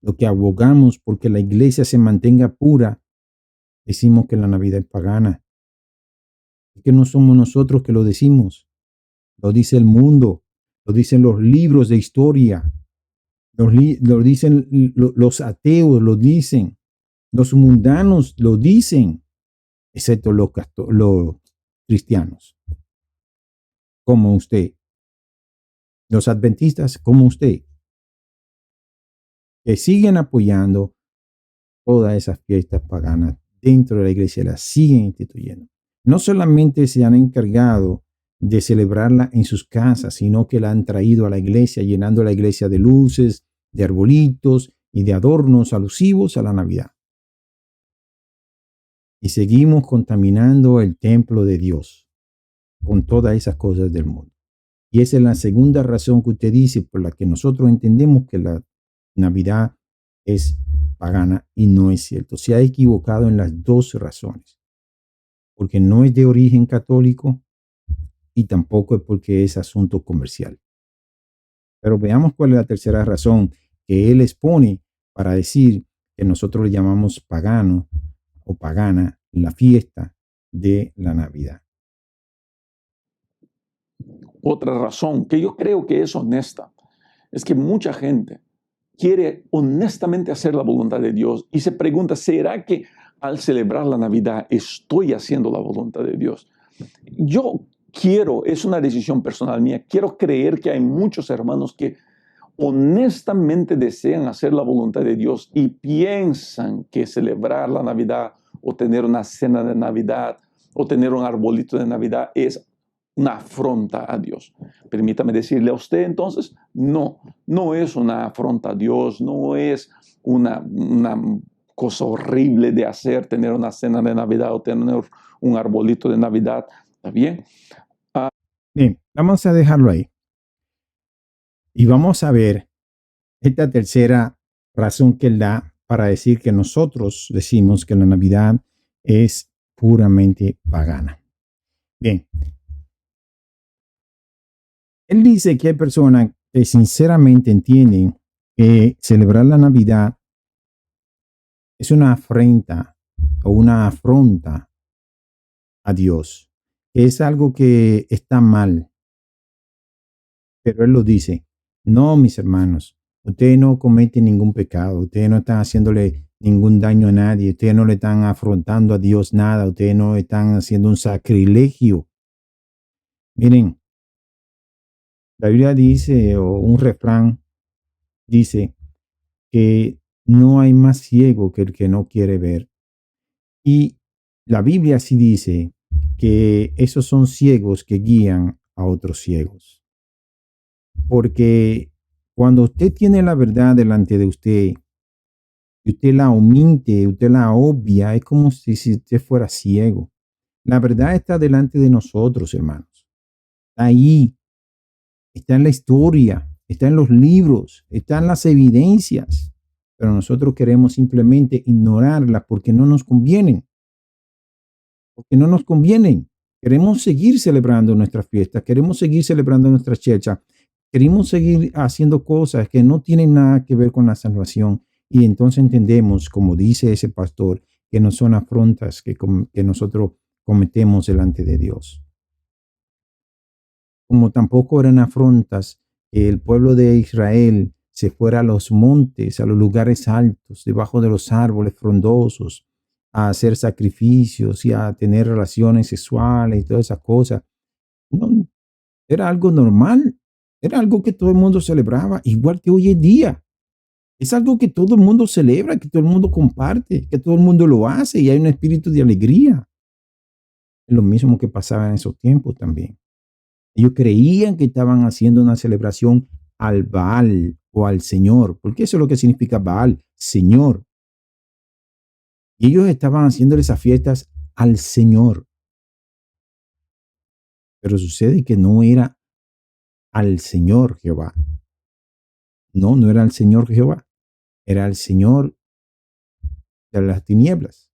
lo que abogamos porque la iglesia se mantenga pura, decimos que la Navidad es pagana. Es que no somos nosotros que lo decimos, lo dice el mundo, lo dicen los libros de historia, lo dicen los ateos, lo dicen, los mundanos lo dicen, excepto los cristianos, como usted, los adventistas, como usted, que siguen apoyando todas esas fiestas paganas dentro de la iglesia, las siguen instituyendo. No solamente se han encargado de celebrarla en sus casas, sino que la han traído a la iglesia, llenando la iglesia de luces, de arbolitos y de adornos alusivos a la Navidad. Y seguimos contaminando el templo de Dios con todas esas cosas del mundo. Y esa es la segunda razón que usted dice por la que nosotros entendemos que la Navidad es pagana, y no es cierto. Se ha equivocado en las dos razones. Porque no es de origen católico y tampoco es porque es asunto comercial. Pero veamos cuál es la tercera razón que él expone para decir que nosotros le llamamos pagano o pagana la fiesta de la Navidad. Otra razón que yo creo que es honesta es que mucha gente quiere honestamente hacer la voluntad de Dios y se pregunta, ¿será que al celebrar la Navidad estoy haciendo la voluntad de Dios? Yo es una decisión personal mía, quiero creer que hay muchos hermanos que honestamente desean hacer la voluntad de Dios y piensan que celebrar la Navidad o tener una cena de Navidad o tener un arbolito de Navidad es una afronta a Dios. Permítame decirle a usted entonces, no es una afronta a Dios, no es una cosa horrible de hacer, tener una cena de Navidad o tener un arbolito de Navidad. ¿Está bien? Bien, vamos a dejarlo ahí. Y vamos a ver esta tercera razón que él da para decir que nosotros decimos que la Navidad es puramente pagana. Bien. Él dice que hay personas que sinceramente entienden que celebrar la Navidad es una afrenta o una afronta a Dios. Es algo que está mal. Pero él lo dice, no, mis hermanos, ustedes no cometen ningún pecado, ustedes no están haciéndole ningún daño a nadie, ustedes no le están afrontando a Dios nada, ustedes no están haciendo un sacrilegio. Miren, la Biblia dice, o un refrán dice, que no hay más ciego que el que no quiere ver. Y la Biblia sí dice que esos son ciegos que guían a otros ciegos. Porque cuando usted tiene la verdad delante de usted, y usted la omite, usted la obvia, es como si usted fuera ciego. La verdad está delante de nosotros, hermanos. Está ahí, está en la historia, está en los libros, está en las evidencias. Pero nosotros queremos simplemente ignorarlas porque no nos convienen. Porque no nos convienen. Queremos seguir celebrando nuestras fiestas, queremos seguir celebrando nuestra checha, queremos seguir haciendo cosas que no tienen nada que ver con la salvación. Y entonces entendemos, como dice ese pastor, que no son afrontas que nosotros cometemos delante de Dios. Como tampoco eran afrontas que el pueblo de Israel se fuera a los montes, a los lugares altos, debajo de los árboles frondosos, a hacer sacrificios y a tener relaciones sexuales y todas esas cosas. No, era algo normal, era algo que todo el mundo celebraba, igual que hoy en día. Es algo que todo el mundo celebra, que todo el mundo comparte, que todo el mundo lo hace y hay un espíritu de alegría. Es lo mismo que pasaba en esos tiempos también. Ellos creían que estaban haciendo una celebración al Baal o al Señor, porque eso es lo que significa Baal, Señor. Y ellos estaban haciendo esas fiestas al Señor. Pero sucede que no era al Señor Jehová. No era al Señor Jehová. Era al Señor de las tinieblas.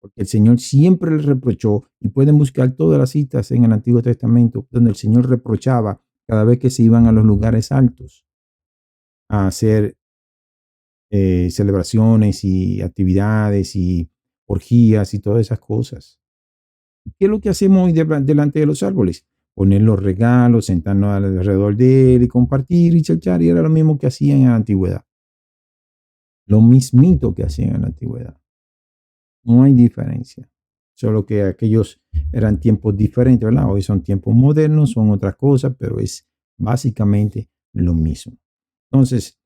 Porque el Señor siempre le reprochó, y pueden buscar todas las citas en el Antiguo Testamento, donde el Señor reprochaba cada vez que se iban a los lugares altos a hacer celebraciones y actividades y orgías y todas esas cosas. ¿Qué es lo que hacemos hoy delante de los árboles? Poner los regalos, sentarnos alrededor de él y compartir y chachar, y era lo mismo que hacían en la antigüedad. Lo mismito que hacían en la antigüedad. No hay diferencia. Solo que aquellos eran tiempos diferentes, ¿verdad? Hoy son tiempos modernos, son otras cosas, pero es básicamente lo mismo. Entonces,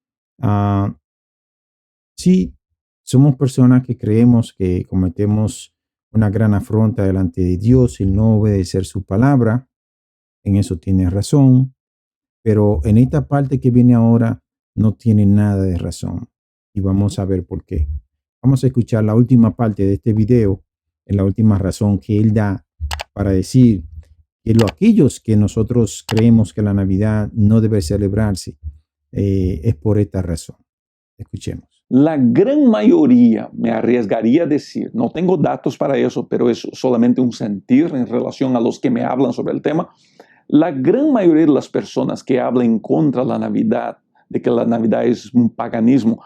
sí, somos personas que creemos que cometemos una gran afronta delante de Dios el no obedecer su palabra. En eso tiene razón. Pero en esta parte que viene ahora no tiene nada de razón. Y vamos a ver por qué. Vamos a escuchar la última parte de este video, la última razón que él da para decir que aquellos que nosotros creemos que la Navidad no debe celebrarse es por esta razón. Escuchemos. La gran mayoría, me arriesgaría a decir, no tengo datos para eso, pero es solamente un sentir en relación a los que me hablan sobre el tema. La gran mayoría de las personas que hablan contra la Navidad, de que la Navidad es un paganismo,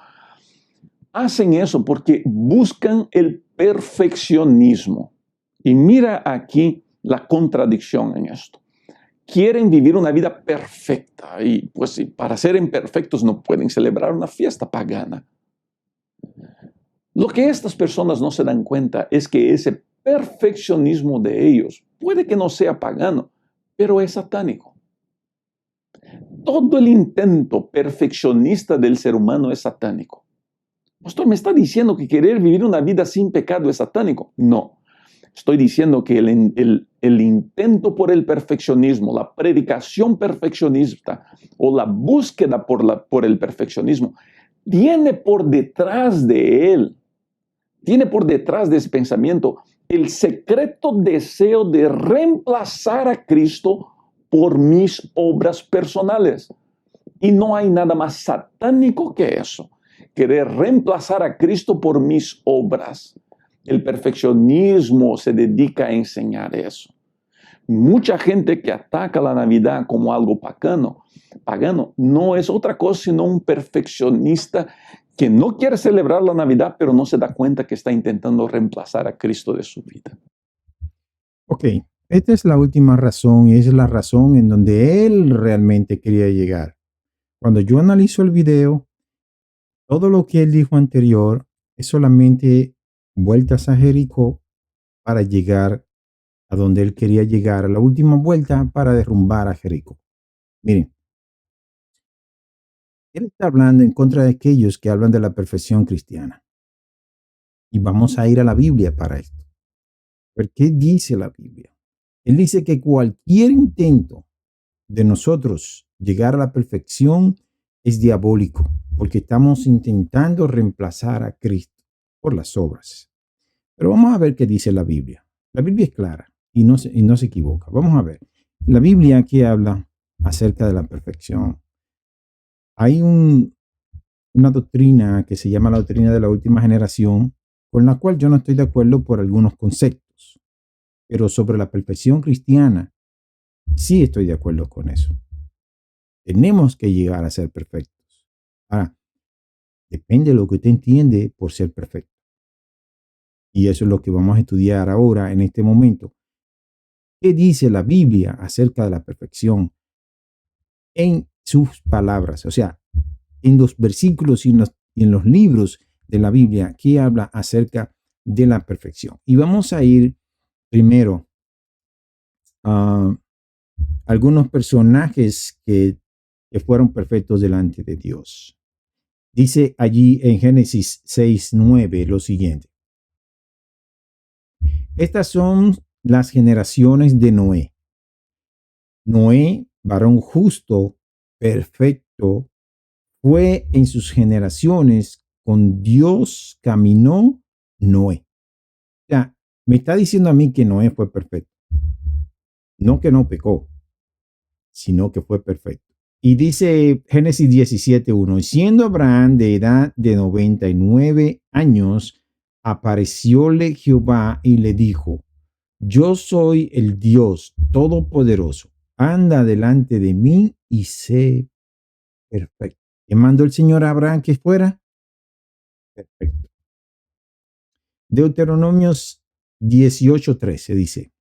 hacen eso porque buscan el perfeccionismo. Y mira aquí la contradicción en esto. Quieren vivir una vida perfecta y pues para ser imperfectos no pueden celebrar una fiesta pagana. Lo que estas personas no se dan cuenta es que ese perfeccionismo de ellos puede que no sea pagano, pero es satánico. Todo el intento perfeccionista del ser humano es satánico. Pastor, ¿me está diciendo que querer vivir una vida sin pecado es satánico? No. Estoy diciendo que el intento por el perfeccionismo, la predicación perfeccionista o la búsqueda por el perfeccionismo, tiene por detrás de él, tiene por detrás de ese pensamiento el secreto deseo de reemplazar a Cristo por mis obras personales. Y no hay nada más satánico que eso, querer reemplazar a Cristo por mis obras. El perfeccionismo se dedica a enseñar eso. Mucha gente que ataca la Navidad como algo pagano no es otra cosa sino un perfeccionista que no quiere celebrar la Navidad, pero no se da cuenta que está intentando reemplazar a Cristo de su vida. Ok, esta es la última razón y es la razón en donde él realmente quería llegar. Cuando yo analizo el video, todo lo que él dijo anterior es solamente vueltas a Jericó para llegar a donde él quería llegar, a la última vuelta para derrumbar a Jericó. Miren, él está hablando en contra de aquellos que hablan de la perfección cristiana. Y vamos a ir a la Biblia para esto. ¿Pero qué dice la Biblia? Él dice que cualquier intento de nosotros llegar a la perfección es diabólico, porque estamos intentando reemplazar a Cristo por las obras. Pero vamos a ver qué dice la Biblia. La Biblia es clara y no se equivoca. Vamos a ver. La Biblia aquí habla acerca de la perfección. Hay una doctrina que se llama la doctrina de la última generación, con la cual yo no estoy de acuerdo por algunos conceptos. Pero sobre la perfección cristiana, sí estoy de acuerdo con eso. Tenemos que llegar a ser perfectos. Ahora, depende de lo que usted entiende por ser perfecto. Y eso es lo que vamos a estudiar ahora, en este momento. ¿Qué dice la Biblia acerca de la perfección? En sus palabras, o sea, en los versículos y en los libros de la Biblia que habla acerca de la perfección. Y vamos a ir primero a algunos personajes que fueron perfectos delante de Dios. Dice allí en Génesis 6:9 lo siguiente. Estas son las generaciones de Noé. Noé, varón justo, perfecto, fue en sus generaciones, con Dios caminó Noé. O sea, me está diciendo a mí que Noé fue perfecto. No que no pecó, sino que fue perfecto. Y dice Génesis 17:1, y siendo Abraham de edad de 99 años, aparecióle Jehová y le dijo, yo soy el Dios Todopoderoso, anda delante de mí y sé perfecto. ¿Qué mandó el Señor a Abraham que fuera? Perfecto. Deuteronomios 18:13 dice,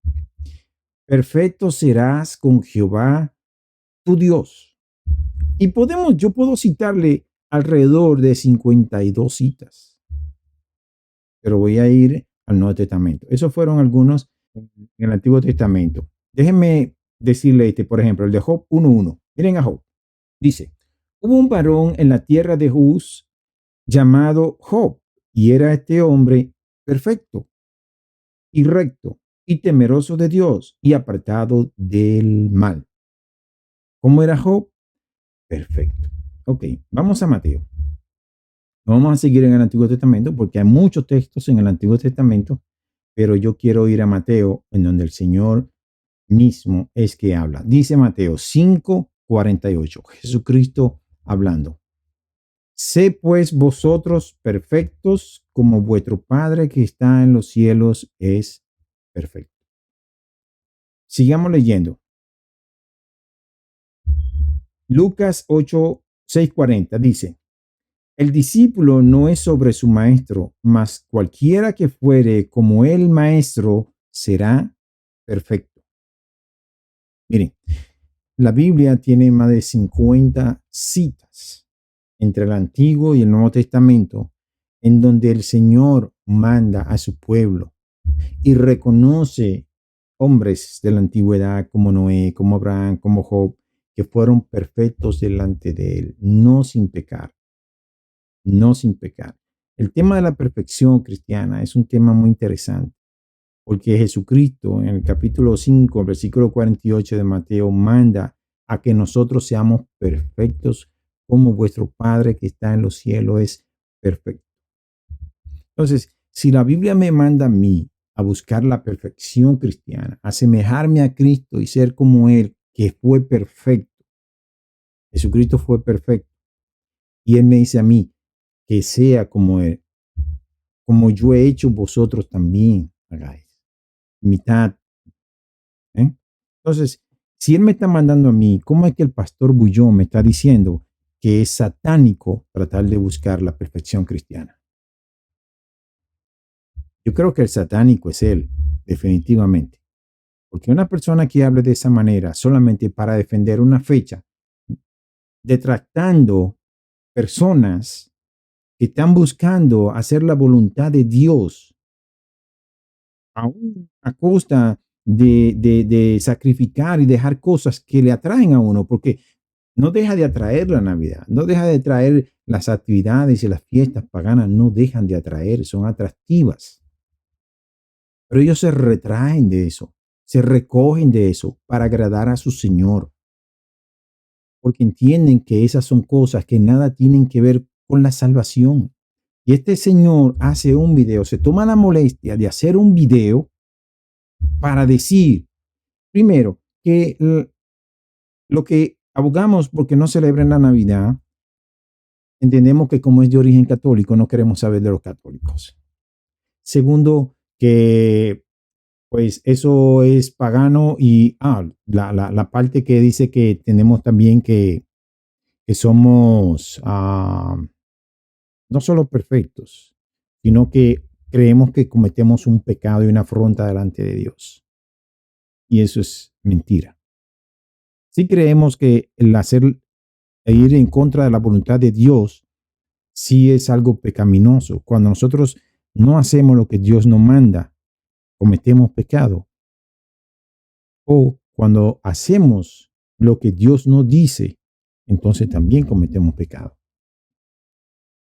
perfecto serás con Jehová tu Dios. Y yo puedo citarle alrededor de 52 citas, pero voy a ir al Nuevo Testamento. Esos fueron algunos en el Antiguo Testamento. Déjenme decirle por ejemplo, el de Job 1:1. Miren a Job. Dice, hubo un varón en la tierra de Uz llamado Job, y era este hombre perfecto y recto y temeroso de Dios y apartado del mal. ¿Cómo era Job? Perfecto. Ok, vamos a Mateo. Vamos a seguir en el Antiguo Testamento porque hay muchos textos en el Antiguo Testamento, pero yo quiero ir a Mateo, en donde el Señor mismo es que habla. Dice Mateo 5:48, Jesucristo hablando. Sé pues vosotros perfectos como vuestro Padre que está en los cielos es perfecto. Sigamos leyendo. Lucas 8:6-40 dice, el discípulo no es sobre su maestro, mas cualquiera que fuere como el maestro será perfecto. Miren, la Biblia tiene más de 50 citas entre el Antiguo y el Nuevo Testamento, en donde el Señor manda a su pueblo y reconoce hombres de la antigüedad como Noé, como Abraham, como Job, que fueron perfectos delante de él, no sin pecar, no sin pecar. El tema de la perfección cristiana es un tema muy interesante, porque Jesucristo en el capítulo 5, versículo 48 de Mateo, manda a que nosotros seamos perfectos como vuestro Padre que está en los cielos es perfecto. Entonces, si la Biblia me manda a mí a buscar la perfección cristiana, asemejarme a Cristo y ser como Él, que fue perfecto, Jesucristo fue perfecto, y Él me dice a mí que sea como Él, como yo he hecho, vosotros también hagáis. Mitad. ¿Eh? Entonces, si Él me está mandando a mí, ¿cómo es que el pastor Bullón me está diciendo que es satánico tratar de buscar la perfección cristiana? Yo creo que el satánico es Él, definitivamente. Porque una persona que hable de esa manera solamente para defender una fecha, detractando personas que están buscando hacer la voluntad de Dios, aún a costa de sacrificar y dejar cosas que le atraen a uno, porque no deja de atraer la Navidad, no deja de atraer las actividades y las fiestas paganas, no dejan de atraer, son atractivas. Pero ellos se retraen de eso, se recogen de eso para agradar a su Señor, porque entienden que esas son cosas que nada tienen que ver con la salvación. Y este señor hace un video, se toma la molestia de hacer un video para decir, primero, que lo que abogamos porque no celebren la Navidad, entendemos que como es de origen católico, no queremos saber de los católicos. Segundo, que pues eso es pagano y la parte que dice que tenemos también que somos no solo perfectos, sino que creemos que cometemos un pecado y una afrenta delante de Dios. Y eso es mentira. Si creemos que el hacer e ir en contra de la voluntad de Dios sí es algo pecaminoso. Cuando nosotros no hacemos lo que Dios nos manda, cometemos pecado. O cuando hacemos lo que Dios nos dice, entonces también cometemos pecado.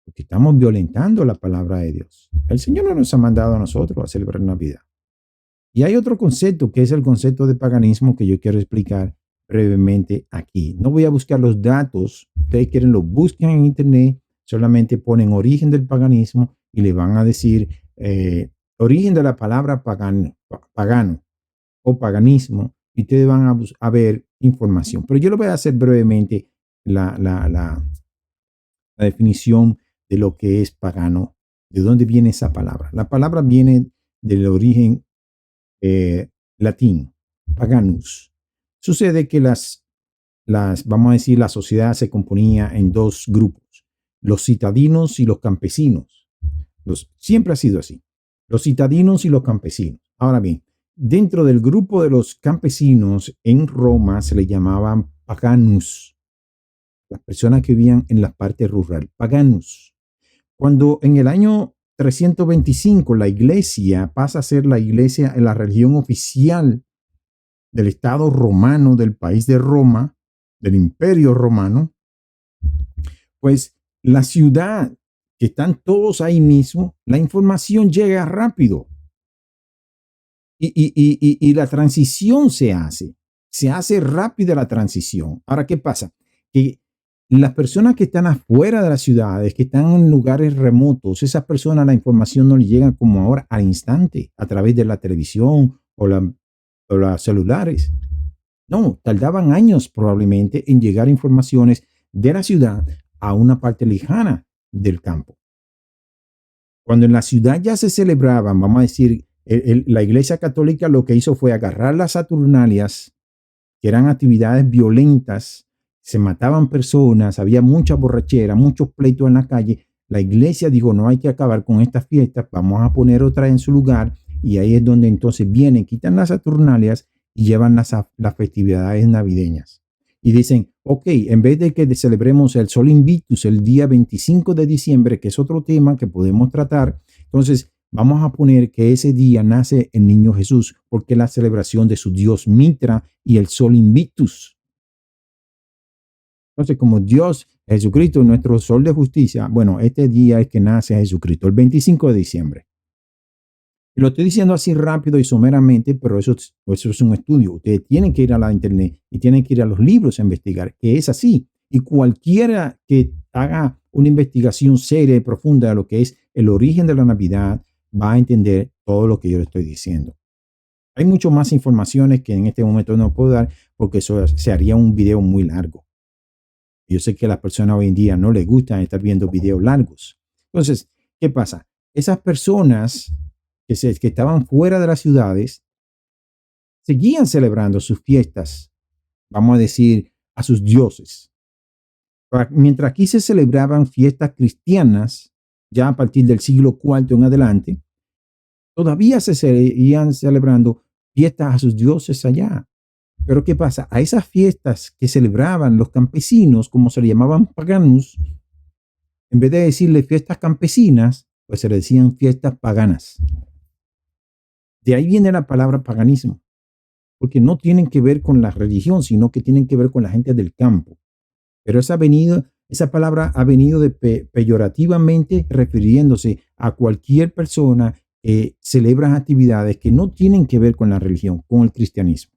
Porque estamos violentando la palabra de Dios. El Señor no nos ha mandado a nosotros a celebrar Navidad. Y hay otro concepto que es el concepto de paganismo que yo quiero explicar brevemente aquí. No voy a buscar los datos. Ustedes quieren, lo buscan en internet, solamente ponen origen del paganismo y le van a decir origen de la palabra pagano o paganismo y ustedes van a ver información. Pero yo lo voy a hacer brevemente la definición de lo que es pagano, de dónde viene esa palabra. La palabra viene del origen latín, paganus. Sucede que vamos a decir, la sociedad se componía en dos grupos, los citadinos y los campesinos. Siempre ha sido así, los citadinos y los campesinos. Ahora bien, dentro del grupo de los campesinos en Roma se le llamaban paganus, las personas que vivían en la parte rural, paganus. Cuando en el año 325 la iglesia pasa a ser la iglesia en la religión oficial del Estado romano, del país de Roma, del Imperio Romano, pues la ciudad, que están todos ahí mismo, la información llega rápido. Y la transición se hace rápida la transición. Ahora, ¿qué pasa? Que las personas que están afuera de las ciudades, que están en lugares remotos, esas personas la información no les llega como ahora al instante, a través de la televisión o los celulares. No, tardaban años probablemente en llegar informaciones de la ciudad a una parte lejana del campo. Cuando en la ciudad ya se celebraban, vamos a decir, la Iglesia Católica lo que hizo fue agarrar las Saturnalias, que eran actividades violentas, se mataban personas, había mucha borrachera, muchos pleitos en la calle. La iglesia dijo, no hay que acabar con estas fiestas, vamos a poner otra en su lugar, y ahí es donde entonces vienen, quitan las Saturnalias y llevan las festividades navideñas. Y dicen, ok, en vez de que celebremos el Sol Invictus el día 25 de diciembre, que es otro tema que podemos tratar, entonces vamos a poner que ese día nace el niño Jesús, porque es la celebración de su dios Mitra y el sol Invictus. Entonces, como Dios, Jesucristo, nuestro sol de justicia, bueno, este día es que nace Jesucristo, el 25 de diciembre. Y lo estoy diciendo así rápido y someramente, pero eso es un estudio. Ustedes tienen que ir a la internet y tienen que ir a los libros a investigar, que es así. Y cualquiera que haga una investigación seria y profunda de lo que es el origen de la Navidad va a entender todo lo que yo le estoy diciendo. Hay mucho más informaciones que en este momento no puedo dar porque eso se haría un video muy largo. Yo sé que a las personas hoy en día no les gusta estar viendo videos largos. Entonces, ¿qué pasa? Esas personas que estaban fuera de las ciudades seguían celebrando sus fiestas, vamos a decir, a sus dioses. Mientras aquí se celebraban fiestas cristianas, ya a partir del siglo IV en adelante, todavía se seguían celebrando fiestas a sus dioses allá. Pero ¿qué pasa? A esas fiestas que celebraban los campesinos, como se le llamaban paganos, en vez de decirle fiestas campesinas, pues se le decían fiestas paganas. De ahí viene la palabra paganismo, porque no tienen que ver con la religión, sino que tienen que ver con la gente del campo. Pero esa palabra ha venido peyorativamente refiriéndose a cualquier persona que celebra actividades que no tienen que ver con la religión, con el cristianismo.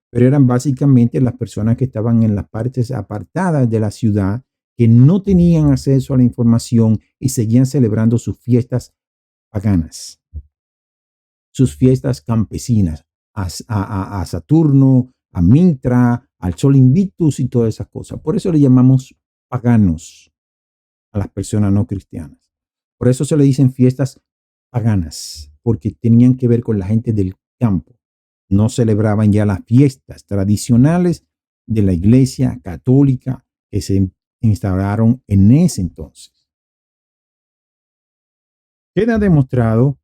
Pero eran básicamente las personas que estaban en las partes apartadas de la ciudad, que no tenían acceso a la información y seguían celebrando sus fiestas paganas, sus fiestas campesinas, a Saturno, a Mintra, al Sol Invictus y todas esas cosas. Por eso le llamamos paganos a las personas no cristianas. Por eso se le dicen fiestas paganas, porque tenían que ver con la gente del campo. No celebraban ya las fiestas tradicionales de la Iglesia Católica que se instauraron en ese entonces. Queda demostrado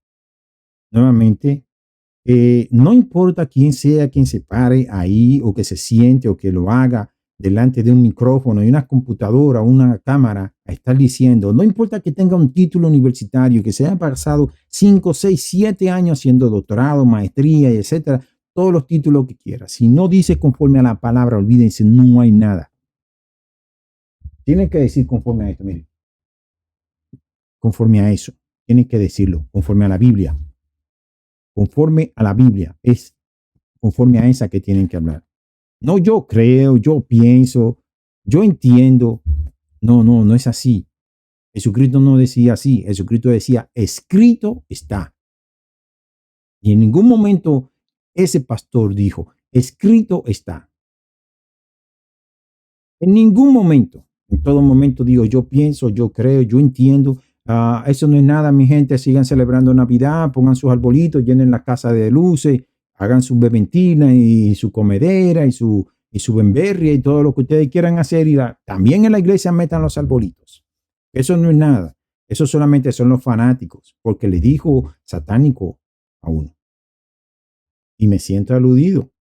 nuevamente no importa quién sea quien se pare ahí o que se siente o que lo haga delante de un micrófono y una computadora o una cámara a estar diciendo, no importa que tenga un título universitario, que se haya pasado 5, 6, 7 años haciendo doctorado, maestría, etcétera, todos los títulos que quiera. Si no dice conforme a la palabra, olvídense, no hay nada. Tiene que decir conforme a esto, miren. Conforme a eso. Tienen que decirlo, conforme a la Biblia. Conforme a la Biblia. Es conforme a esa que tienen que hablar. No, yo creo, yo pienso, yo entiendo. No es así. Jesucristo no decía así. Jesucristo decía, escrito está. Y en ningún momento ese pastor dijo, escrito está. En ningún momento. En todo momento digo, yo pienso, yo creo, yo entiendo. Eso no es nada, mi gente. Sigan celebrando Navidad, pongan sus arbolitos, llenen la casa de luces, hagan su beventina y su comedera y su bemberria y todo lo que ustedes quieran hacer. Y también en la iglesia metan los arbolitos. Eso no es nada. Eso solamente son los fanáticos, porque le dijo satánico a uno. Y me siento aludido.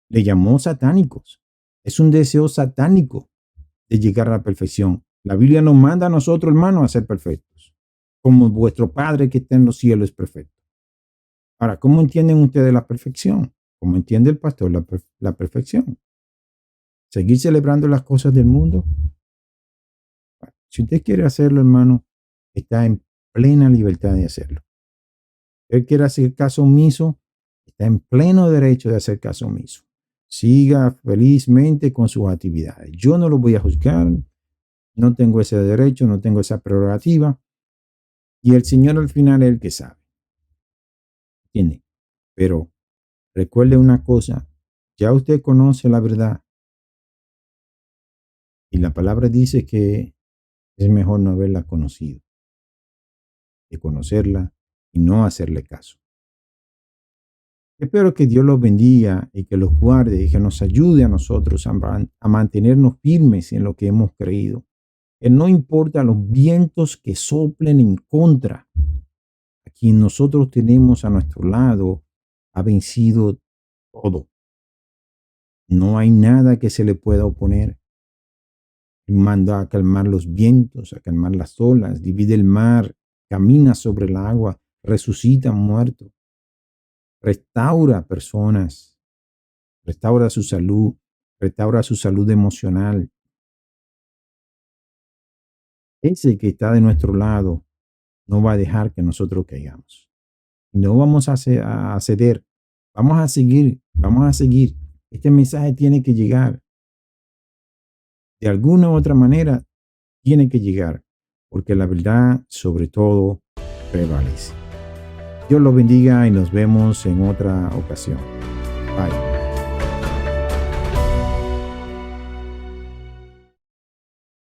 Le llamó satánicos. Es un deseo satánico de llegar a la perfección. La Biblia nos manda a nosotros, hermanos, a ser perfectos, como vuestro Padre que está en los cielos es perfecto. Ahora, ¿cómo entienden ustedes la perfección? ¿Cómo entiende el pastor la perfección? ¿Seguir celebrando las cosas del mundo? Bueno, si usted quiere hacerlo, hermano, está en plena libertad de hacerlo. Si él quiere hacer caso omiso, está en pleno derecho de hacer caso omiso. Siga felizmente con sus actividades. Yo no lo voy a juzgar. No tengo ese derecho, no tengo esa prerrogativa. Y el Señor al final es el que sabe. ¿Entiende? Pero recuerde una cosa, ya usted conoce la verdad. Y la palabra dice que es mejor no haberla conocido que conocerla y no hacerle caso. Espero que Dios los bendiga y que los guarde y que nos ayude a nosotros a mantenernos firmes en lo que hemos creído. Que no importa los vientos que soplen en contra, a quien nosotros tenemos a nuestro lado ha vencido todo. No hay nada que se le pueda oponer. Él manda a calmar los vientos, a calmar las olas, divide el mar camina sobre el agua, resucita muertos, restaura personas, restaura su salud emocional. Ese que está de nuestro lado no va a dejar que nosotros caigamos. No vamos a ceder, vamos a seguir, vamos a seguir. Este mensaje tiene que llegar. De alguna u otra manera, tiene que llegar, porque la verdad, sobre todo, prevalece. Dios los bendiga y nos vemos en otra ocasión. Bye.